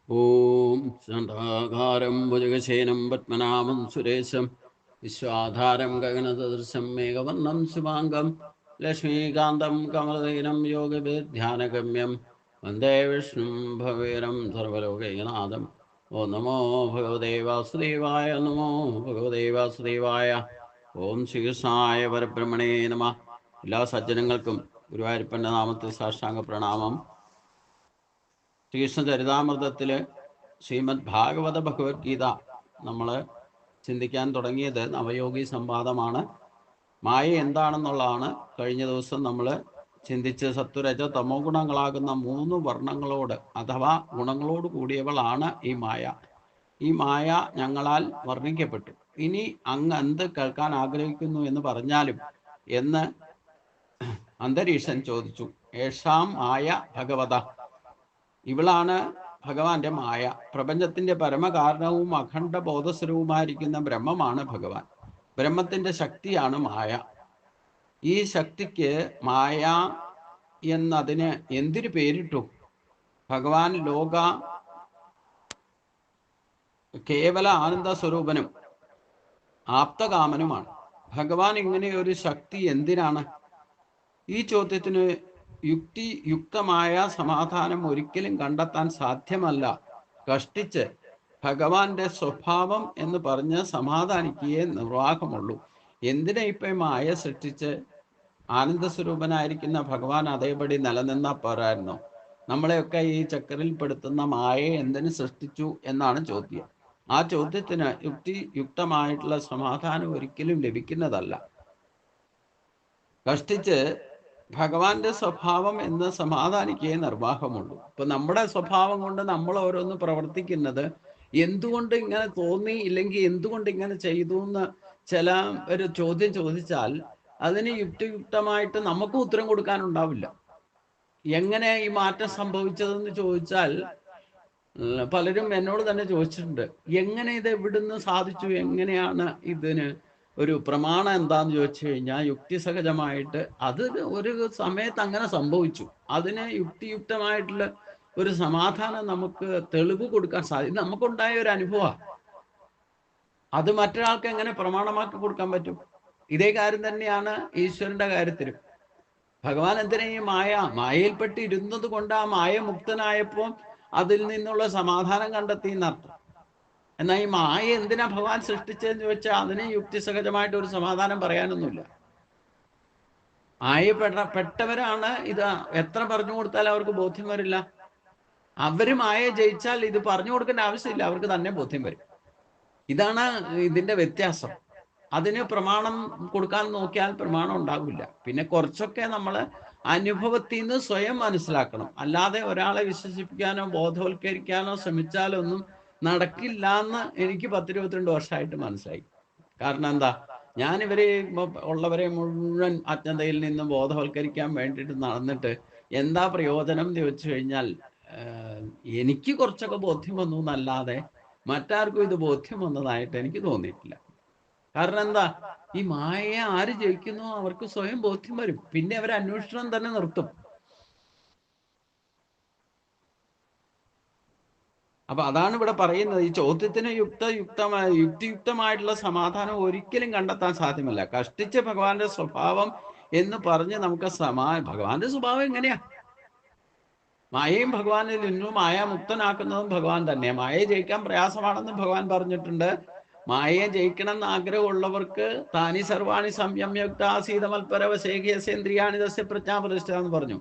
ഓം ശാന്താകാരം ഭുജഗശേനം പത്മനാഭം സുരേശം വിശ്വാധാരം ഗഗനസദൃശം മേഘവർണം ശുഭാംഗം ലക്ഷ്മീകാന്തം കമലദീനം യോഗവിധ്യാനഗമ്യം വന്ദേ വിഷ്ണും ഭവേരം സർവലോകൈകനാഥം. ഓ നമോ ഭഗവതേ വാസുദേവായ, നമോ ഭഗവതേ വാസുദേവായ. ഓം ശ്രീകൃഷ്ണായ പരബ്രഹ്മണേ നമ. എല്ലാ സജ്ജനങ്ങൾക്കും ഗുരുവായൂരപ്പൻ്റെ നാമത്തിൽ സാഷ്ടാംഗ പ്രണാമം. ശ്രീകൃഷ്ണ ചരിതാമൃതത്തിൽ ശ്രീമദ് ഭാഗവത ഭഗവത്ഗീത നമ്മൾ ചിന്തിക്കാൻ തുടങ്ങിയത് നവയോഗി സംവാദമാണ്. മായ എന്താണെന്നുള്ളതാണ് കഴിഞ്ഞ ദിവസം നമ്മൾ ചിന്തിച്ച്. സത്വരജ തമോ ഗുണങ്ങളാകുന്ന 3 വർണ്ണങ്ങളോട് അഥവാ ഗുണങ്ങളോട് കൂടിയവളാണ് ഈ മായ. ഈ മായ ഞങ്ങളാൽ വർണ്ണിക്കപ്പെട്ടു. ഇനി അങ്ങ് എന്ത് കേൾക്കാൻ ആഗ്രഹിക്കുന്നു എന്ന് പറഞ്ഞാലും എന്ന് അന്തരീക്ഷൻ ചോദിച്ചു. ഏഷാം മായ ഭഗവത, ഇവളാണ് ഭഗവാന്റെ മായ. പ്രപഞ്ചത്തിന്റെ പരമകാരണവും അഖണ്ഡ ബോധസ്വരൂപമായിരിക്കുന്ന ബ്രഹ്മമാണ് ഭഗവാൻ. ബ്രഹ്മത്തിന്റെ ശക്തിയാണ് മായ. ഈ ശക്തിക്ക് മായ എന്നതിന് എന്തിനു പേരിട്ടു? ഭഗവാൻ ലോക കേവല ആനന്ദ സ്വരൂപനും ആപ്തകാമനുമാണ്. ഭഗവാൻ ഇങ്ങനെ ഒരു ശക്തി എന്തിനാണ്? ഈ ചോദ്യത്തിന് യുക്തമായ സമാധാനം ഒരിക്കലും കണ്ടെത്താൻ സാധ്യമല്ല. കഷ്ടിച്ച് ഭഗവാന്റെ സ്വഭാവം എന്ന് പറഞ്ഞ് സമാധാനിക്കുകയേ നിർവാഹമുള്ളൂ. എന്തിനാ ഇപ്പം മായ സൃഷ്ടിച്ച്? ആനന്ദസ്വരൂപനായിരിക്കുന്ന ഭഗവാൻ അതേപടി നിലനിന്നാ പോരായിരുന്നോ? നമ്മളെയൊക്കെ ഈ ചക്കരിൽപ്പെടുത്തുന്ന മായയെ എന്തിനു സൃഷ്ടിച്ചു എന്നാണ് ചോദ്യം. ആ ചോദ്യത്തിന് യുക്തമായിട്ടുള്ള സമാധാനം ഒരിക്കലും ലഭിക്കുന്നതല്ല. കഷ്ടിച്ച് ഭഗവാന്റെ സ്വഭാവം എന്ന് സമാധാനിക്കേ നിർവാഹമുള്ളൂ. ഇപ്പൊ നമ്മുടെ സ്വഭാവം കൊണ്ട് നമ്മൾ ഓരോന്ന് പ്രവർത്തിക്കുന്നത് എന്തുകൊണ്ട് ഇങ്ങനെ തോന്നി, ഇല്ലെങ്കിൽ എന്തുകൊണ്ട് ഇങ്ങനെ ചെയ്തു എന്ന് ചില ഒരു ചോദ്യം ചോദിച്ചാൽ അതിന് യുക്തിയുക്തമായിട്ട് നമുക്ക് ഉത്തരം കൊടുക്കാനുണ്ടാവില്ല. എങ്ങനെ ഈ മാറ്റം സംഭവിച്ചതെന്ന് ചോദിച്ചാൽ പലരും എന്നോട് തന്നെ ചോദിച്ചിട്ടുണ്ട്, എങ്ങനെ ഇത് എവിടുന്ന് സാധിച്ചു, എങ്ങനെയാണ് ഇതിന് ഒരു പ്രമാണം എന്താന്ന് ചോദിച്ചു കഴിഞ്ഞാൽ യുക്തിസഹജമായിട്ട് അത് ഒരു സമയത്ത് അങ്ങനെ സംഭവിച്ചു. അതിന് യുക്തിയുക്തമായിട്ടുള്ള ഒരു സമാധാനം നമുക്ക് തെളിവ് കൊടുക്കാൻ സാധിക്കും. നമുക്കുണ്ടായ ഒരു അനുഭവമാണ്. അത് മറ്റൊരാൾക്ക് എങ്ങനെ പ്രമാണമാക്കി കൊടുക്കാൻ പറ്റും? ഇതേ കാര്യം തന്നെയാണ് ഈശ്വരന്റെ കാര്യത്തിലും. ഭഗവാൻ എന്തിനാ ഈ മായയിൽപ്പെട്ട് ഇരുന്നത് കൊണ്ട് ആ മായ മുക്തനായപ്പോൾ അതിൽ നിന്നുള്ള സമാധാനം കണ്ടെത്തി എന്നർത്ഥം. എന്നാൽ ഈ മായ എന്തിനാ ഭഗവാൻ സൃഷ്ടിച്ചതെന്ന് ചോദിച്ചാൽ അതിന് യുക്തിസഹജമായിട്ട് ഒരു സമാധാനം പറയാനൊന്നുമില്ല. പെട്ടവരാണ് ഇത്. എത്ര പറഞ്ഞു കൊടുത്താലും അവർക്ക് ബോധ്യം വരില്ല. അവര് മായ ജയിച്ചാൽ ഇത് പറഞ്ഞു കൊടുക്കേണ്ട ആവശ്യമില്ല, അവർക്ക് തന്നെ ബോധ്യം വരും. ഇതാണ് ഇതിന്റെ വ്യത്യാസം. അതിന് പ്രമാണം കൊടുക്കാൻ നോക്കിയാൽ പ്രമാണം ഉണ്ടാകില്ല. പിന്നെ കുറച്ചൊക്കെ നമ്മൾ അനുഭവത്തിൽ നിന്ന് സ്വയം മനസ്സിലാക്കണം. അല്ലാതെ ഒരാളെ വിശ്വസിപ്പിക്കാനോ ബോധവൽക്കരിക്കാനോ ശ്രമിച്ചാലൊന്നും നടക്കില്ല എന്ന് എനിക്ക് 10-22 വർഷമായിട്ട് മനസ്സിലായി. കാരണം എന്താ, ഞാനിവരെ ഉള്ളവരെ മുഴുവൻ അജ്ഞതയിൽ നിന്ന് ബോധവൽക്കരിക്കാൻ വേണ്ടിയിട്ട് നടന്നിട്ട് എന്താ പ്രയോജനം എന്ന് ചോദിച്ചു കഴിഞ്ഞാൽ എനിക്ക് കുറച്ചൊക്കെ ബോധ്യം വന്നു എന്നല്ലാതെ മറ്റാർക്കും ഇത് ബോധ്യം വന്നതായിട്ട് എനിക്ക് തോന്നിയിട്ടില്ല. കാരണം എന്താ, ഈ മായ ആര് ജയിക്കുന്നു അവർക്ക് സ്വയം ബോധ്യം വരും. പിന്നെ അവർ അന്വേഷണം തന്നെ നിർത്തും. അപ്പൊ അതാണ് ഇവിടെ പറയുന്നത്. ഈ ചോദ്യത്തിന് യുക്തിയുക്തമായിട്ടുള്ള സമാധാനം ഒരിക്കലും കണ്ടെത്താൻ സാധ്യമല്ല. കഷ്ടിച്ച് ഭഗവാന്റെ സ്വഭാവം എന്ന് പറഞ്ഞ് നമുക്ക് ഭഗവാന്റെ സ്വഭാവം എങ്ങനെയാ? മായയും ഭഗവാനിൽ നിന്നും മായ മുക്തനാക്കുന്നതും ഭഗവാൻ തന്നെ. മായയെ ജയിക്കാൻ പ്രയാസമാണെന്ന് ഭഗവാൻ പറഞ്ഞിട്ടുണ്ട്. മായയെ ജയിക്കണം എന്ന് ആഗ്രഹമുള്ളവർക്ക് താനി സർവാണി സംയമ്യുക്താസീതമൽപരവശേഖ്യസേന്ദ്രിയാണിതസ്യ പ്രജ്ഞാപ്രതിഷ്ഠ എന്ന് പറഞ്ഞു.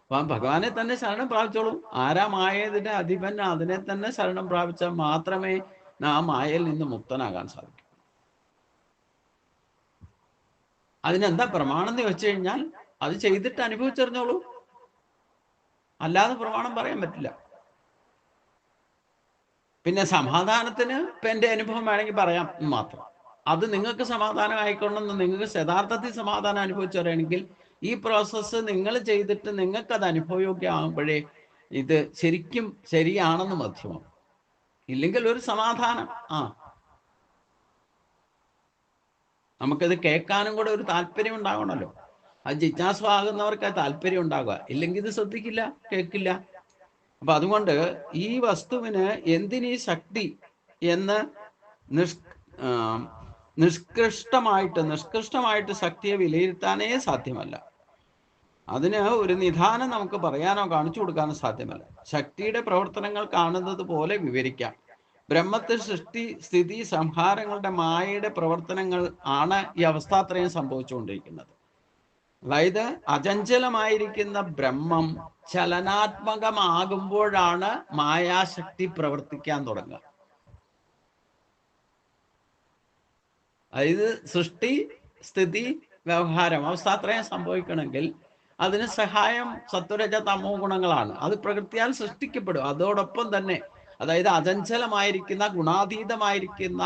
അപ്പൊ ഭഗവാനെ തന്നെ ശരണം പ്രാപിച്ചോളൂ. ആരാ മായതിന്റെ അധിപൻ, അതിനെ തന്നെ ശരണം പ്രാപിച്ചാൽ മാത്രമേ ആ മായയിൽ നിന്ന് മുക്തനാകാൻ സാധിക്കൂ. അതിനെന്താ പ്രമാണം എന്ന് വെച്ച് കഴിഞ്ഞാൽ അത് ചെയ്തിട്ട് അനുഭവിച്ചറിഞ്ഞോളൂ, അല്ലാതെ പ്രമാണം പറയാൻ പറ്റില്ല. പിന്നെ സമാധാനത്തിന് ഇപ്പം എൻ്റെ അനുഭവം വേണമെങ്കിൽ പറയാം മാത്രം. അത് നിങ്ങൾക്ക് സമാധാനം ആയിക്കൊണ്ടെന്ന്, നിങ്ങൾക്ക് യഥാർത്ഥത്തിൽ സമാധാനം അനുഭവിച്ചറിയണമെങ്കിൽ ഈ പ്രോസസ്സ് നിങ്ങൾ ചെയ്തിട്ട് നിങ്ങൾക്കത് അനുഭവയോഗ്യമാകുമ്പോഴേ ഇത് ശരിക്കും ശരിയാണെന്ന് മധ്യമം. ഇല്ലെങ്കിൽ ഒരു സമാധാനം നമുക്കത് കേൾക്കാനും കൂടെ ഒരു താല്പര്യം ഉണ്ടാകണമല്ലോ. അത് ജിജ്ഞാസുവാകുന്നവർക്ക് താല്പര്യം ഉണ്ടാകുക. ഇല്ലെങ്കിൽ ഇത് ശ്രദ്ധിക്കില്ല, കേൾക്കില്ല. അപ്പൊ അതുകൊണ്ട് ഈ വസ്തുവിന് എന്തിനീ ശക്തി എന്ന് നിഷ്കൃഷ്ടമായിട്ട് ശക്തിയെ വിലയിരുത്താനേ സാധ്യമല്ല. അതിന് ഒരു നിധാനം നമുക്ക് പറയാനോ കാണിച്ചു കൊടുക്കാനോ സാധ്യമല്ല. ശക്തിയുടെ പ്രവർത്തനങ്ങൾ കാണുന്നത് പോലെ വിവരിക്കാം. ബ്രഹ്മത്തിൽ സൃഷ്ടി, സ്ഥിതി, സംഹാരങ്ങളുടെ മായയുടെ പ്രവർത്തനങ്ങൾ ആണ് ഈ അവസ്ഥാത്രയം സംഭവിച്ചുകൊണ്ടിരിക്കുന്നത്. അതായത് അചഞ്ചലമായിരിക്കുന്ന ബ്രഹ്മം ചലനാത്മകമാകുമ്പോഴാണ് മായാശക്തി പ്രവർത്തിക്കാൻ തുടങ്ങുക. അതായത് സൃഷ്ടി, സ്ഥിതി, വ്യവഹാരം, അവസ്ഥാത്രയം സംഭവിക്കണമെങ്കിൽ അതിന് സഹായം സത്വരജ തമോ ഗുണങ്ങളാണ്. അത് പ്രകൃതിയാൽ സൃഷ്ടിക്കപ്പെടും. അതോടൊപ്പം തന്നെ അതായത് അചഞ്ചലമായിരിക്കുന്ന, ഗുണാതീതമായിരിക്കുന്ന,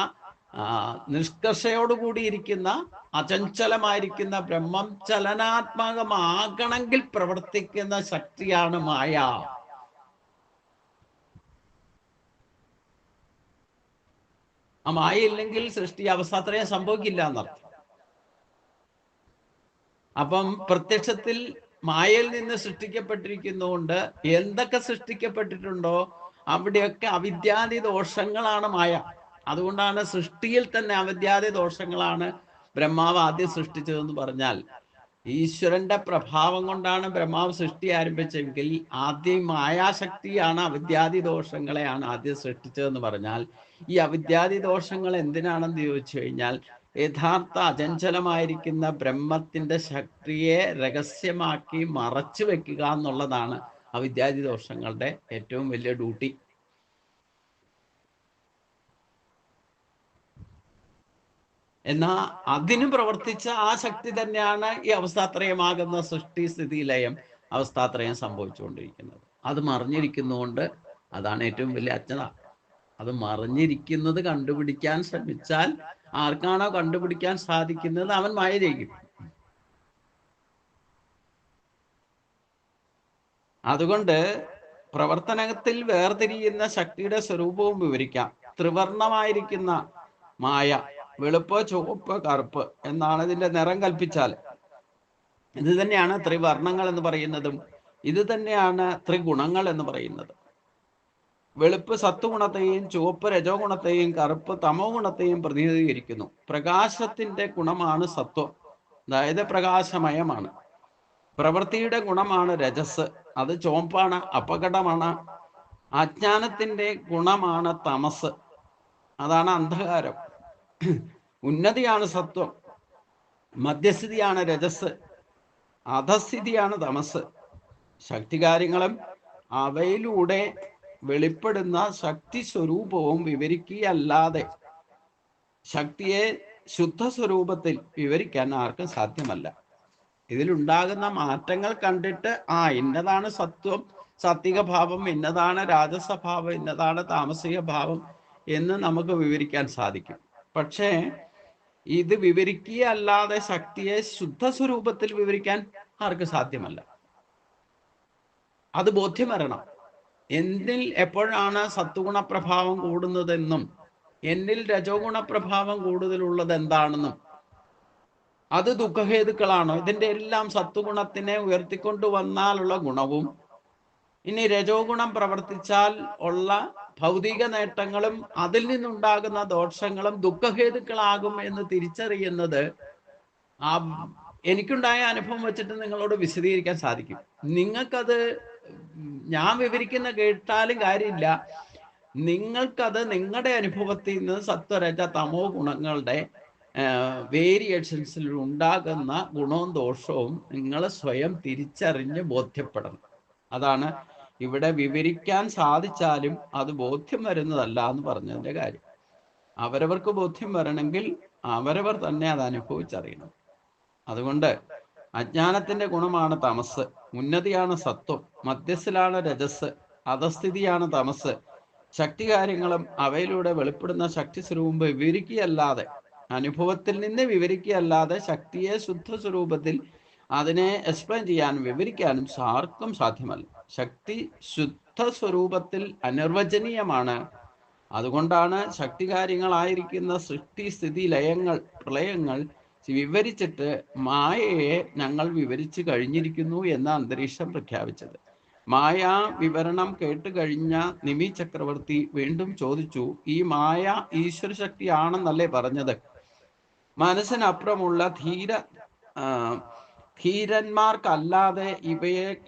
നിഷ്കർഷയോടുകൂടിയിരിക്കുന്ന, അചഞ്ചലമായിരിക്കുന്ന ബ്രഹ്മം ചലനാത്മകമാകണമെങ്കിൽ പ്രവർത്തിക്കുന്ന ശക്തിയാണ് മായ. ആ മായ ഇല്ലെങ്കിൽ സൃഷ്ടി അവസ്ഥാത്രയം സംഭവിക്കില്ല എന്നർത്ഥം. അപ്പം പ്രത്യക്ഷത്തിൽ മായയിൽ നിന്ന് സൃഷ്ടിക്കപ്പെട്ടിരിക്കുന്നതുകൊണ്ട് എന്തൊക്കെ സൃഷ്ടിക്കപ്പെട്ടിട്ടുണ്ടോ അവിടെയൊക്കെ അവിദ്യാദി ദോഷങ്ങളാണ് മായ. അതുകൊണ്ടാണ് സൃഷ്ടിയിൽ തന്നെ അവിദ്യാദി ദോഷങ്ങളാണ് ബ്രഹ്മാവ് ആദ്യം സൃഷ്ടിച്ചതെന്ന് പറഞ്ഞാൽ, ഈശ്വരന്റെ പ്രഭാവം കൊണ്ടാണ് ബ്രഹ്മാവ് സൃഷ്ടി ആരംഭിച്ചെങ്കിൽ ആദ്യം മായാശക്തിയാണ് അവിദ്യാദി ദോഷങ്ങളെയാണ് ആദ്യം സൃഷ്ടിച്ചതെന്ന് പറഞ്ഞാൽ, ഈ അവിദ്യാദി ദോഷങ്ങൾ എന്തിനാണെന്ന് ചോദിച്ചു കഴിഞ്ഞാൽ യഥാർത്ഥ അചഞ്ചലമായിരിക്കുന്ന ബ്രഹ്മത്തിന്റെ ശക്തിയെ രഹസ്യമാക്കി മറച്ചു വെക്കുക എന്നുള്ളതാണ് അവിദ്യാദി ദോഷങ്ങളുടെ ഏറ്റവും വലിയ ഡ്യൂട്ടി. എന്നാ അതിന് പ്രവർത്തിച്ച ആ ശക്തി തന്നെയാണ് ഈ അവസ്ഥാത്രയമാകുന്ന സൃഷ്ടി, സ്ഥിതി, ലയം, അവസ്ഥാത്രയം സംഭവിച്ചുകൊണ്ടിരിക്കുന്നത്. അത് മറിഞ്ഞിരിക്കുന്നതുകൊണ്ട് അതാണ് ഏറ്റവും വലിയ അജ്ഞത. അത് മറിഞ്ഞിരിക്കുന്നത് കണ്ടുപിടിക്കാൻ ശ്രമിച്ചാൽ ആർക്കാണോ കണ്ടുപിടിക്കാൻ സാധിക്കുന്നത് അവൻ മായ ചെയ്യും. അതുകൊണ്ട് പ്രവർത്തനത്തിൽ വേർതിരിയുന്ന ശക്തിയുടെ സ്വരൂപവും വിവരിക്കാം. ത്രിവർണമായിരിക്കുന്ന മായ, വെളുപ്പ്, ചുവപ്പ്, കറുപ്പ് എന്നാണ് ഇതിന്റെ നിറം കൽപ്പിച്ചാൽ. ഇത് തന്നെയാണ് ത്രിവർണങ്ങൾ എന്ന് പറയുന്നതും ഇത് തന്നെയാണ് ത്രിഗുണങ്ങൾ എന്ന് പറയുന്നത്. വെളുപ്പ് സത്വഗുണത്തെയും ചുവപ്പ് രജോ ഗുണത്തെയും കറുപ്പ് തമോ ഗുണത്തെയും പ്രതിനിധീകരിക്കുന്നു. പ്രകാശത്തിന്റെ ഗുണമാണ് സത്വം, അതായത് പ്രകാശമയമാണ്. പ്രവൃത്തിയുടെ ഗുണമാണ് രജസ്, അത് ചോപ്പാണ്, അപകടമാണ്. അജ്ഞാനത്തിന്റെ ഗുണമാണ് തമസ്, അതാണ് അന്ധകാരം. ഉന്നതിയാണ് സത്വം, മധ്യസ്ഥിതിയാണ് രജസ്, അധസ്ഥിതിയാണ് തമസ്. ശക്തികാര്യങ്ങളും അവയിലൂടെ വെളിപ്പെടുന്ന ശക്തി സ്വരൂപവും വിവരിക്കുകയല്ലാതെ ശക്തിയെ ശുദ്ധ സ്വരൂപത്തിൽ വിവരിക്കാൻ ആർക്കും സാധ്യമല്ല. ഇതിലുണ്ടാകുന്ന മാറ്റങ്ങൾ കണ്ടിട്ട് ഇന്നതാണ് സത്വം, സാത്വിക ഭാവം, ഇന്നതാണ് രാജസഭാവം, ഇന്നതാണ് താമസിക ഭാവം എന്ന് നമുക്ക് വിവരിക്കാൻ സാധിക്കും. പക്ഷേ ഇത് വിവരിക്കുകയല്ലാതെ ശക്തിയെ ശുദ്ധ സ്വരൂപത്തിൽ വിവരിക്കാൻ ആർക്കും സാധ്യമല്ല. അത് ബോധ്യം വരണം. എന്നിൽ എപ്പോഴാണ് സത്വഗുണ പ്രഭാവം കൂടുന്നതെന്നും എന്നിൽ രജോ ഗുണ പ്രഭാവം കൂടുതലുള്ളത് എന്താണെന്നും അത് ദുഃഖഹേതുക്കളാണോ, ഇതിന്റെ എല്ലാം സത്വഗുണത്തിനെ ഉയർത്തിക്കൊണ്ടുവന്നാലുള്ള ഗുണവും ഇനി രജോ ഗുണം പ്രവർത്തിച്ചാൽ ഉള്ള ഭൗതിക നേട്ടങ്ങളും അതിൽ നിന്നുണ്ടാകുന്ന ദോഷങ്ങളും ദുഃഖഹേതുക്കളാകും എന്ന് തിരിച്ചറിയുന്നത് എനിക്കുണ്ടായ അനുഭവം വെച്ചിട്ട് നിങ്ങളോട് വിശദീകരിക്കാൻ സാധിക്കും. നിങ്ങൾക്കത് ഞാൻ വിവരിക്കുന്ന കേട്ടാലും കാര്യമില്ല. നിങ്ങൾക്കത് നിങ്ങളുടെ അനുഭവത്തിൽ നിന്ന് സത്വരജ തമോ ഗുണങ്ങളുടെ വേരിയേഷൻസിൽ ഉണ്ടാകുന്ന ഗുണവും ദോഷവും നിങ്ങൾ സ്വയം തിരിച്ചറിഞ്ഞ് ബോധ്യപ്പെടണം. അതാണ് ഇവിടെ വിവരിക്കാൻ സാധിച്ചാലും അത് ബോധ്യം വരുന്നതല്ല എന്ന് പറഞ്ഞതിന്റെ കാര്യം. അവരവർക്ക് ബോധ്യം വരണമെങ്കിൽ അവരവർ തന്നെ അത് അനുഭവിച്ചറിയണം. അതുകൊണ്ട് അജ്ഞാനത്തിന്റെ ഗുണമാണ് തമസ്, ഉന്നതിയാണ് സത്വം, മധ്യസ്ഥിലാണ് രജസ്, അധസ്ഥിതിയാണ് തമസ്. ശക്തികാര്യങ്ങളും അവയിലൂടെ വെളിപ്പെടുന്ന ശക്തി സ്വരൂപം വിവരിക്കുകയല്ലാതെ, അനുഭവത്തിൽ നിന്ന് വിവരിക്കുകയല്ലാതെ ശക്തിയെ ശുദ്ധ സ്വരൂപത്തിൽ അതിനെ എക്സ്പ്ലെയിൻ ചെയ്യാനും വിവരിക്കാനും ആർക്കും സാധ്യമല്ല. ശക്തി ശുദ്ധ സ്വരൂപത്തിൽ അനിർവചനീയമാണ്. അതുകൊണ്ടാണ് ശക്തികാര്യങ്ങളായിരിക്കുന്ന സൃഷ്ടി, സ്ഥിതി, ലയങ്ങൾ, പ്രളയങ്ങൾ വിവരിച്ചിട്ട് മായയെ ഞങ്ങൾ വിവരിച്ചു കഴിഞ്ഞിരിക്കുന്നു എന്ന അന്തരീക്ഷം പ്രഖ്യാപിച്ചത്. മായ വിവരണം കേട്ടുകഴിഞ്ഞ നിമി ചക്രവർത്തി വീണ്ടും ചോദിച്ചു, ഈ മായ ഈശ്വര ശക്തിയാണെന്നല്ലേ പറഞ്ഞത്? മനസ്സിനപ്പുറമുള്ള ധീരന്മാർക്കല്ലാതെ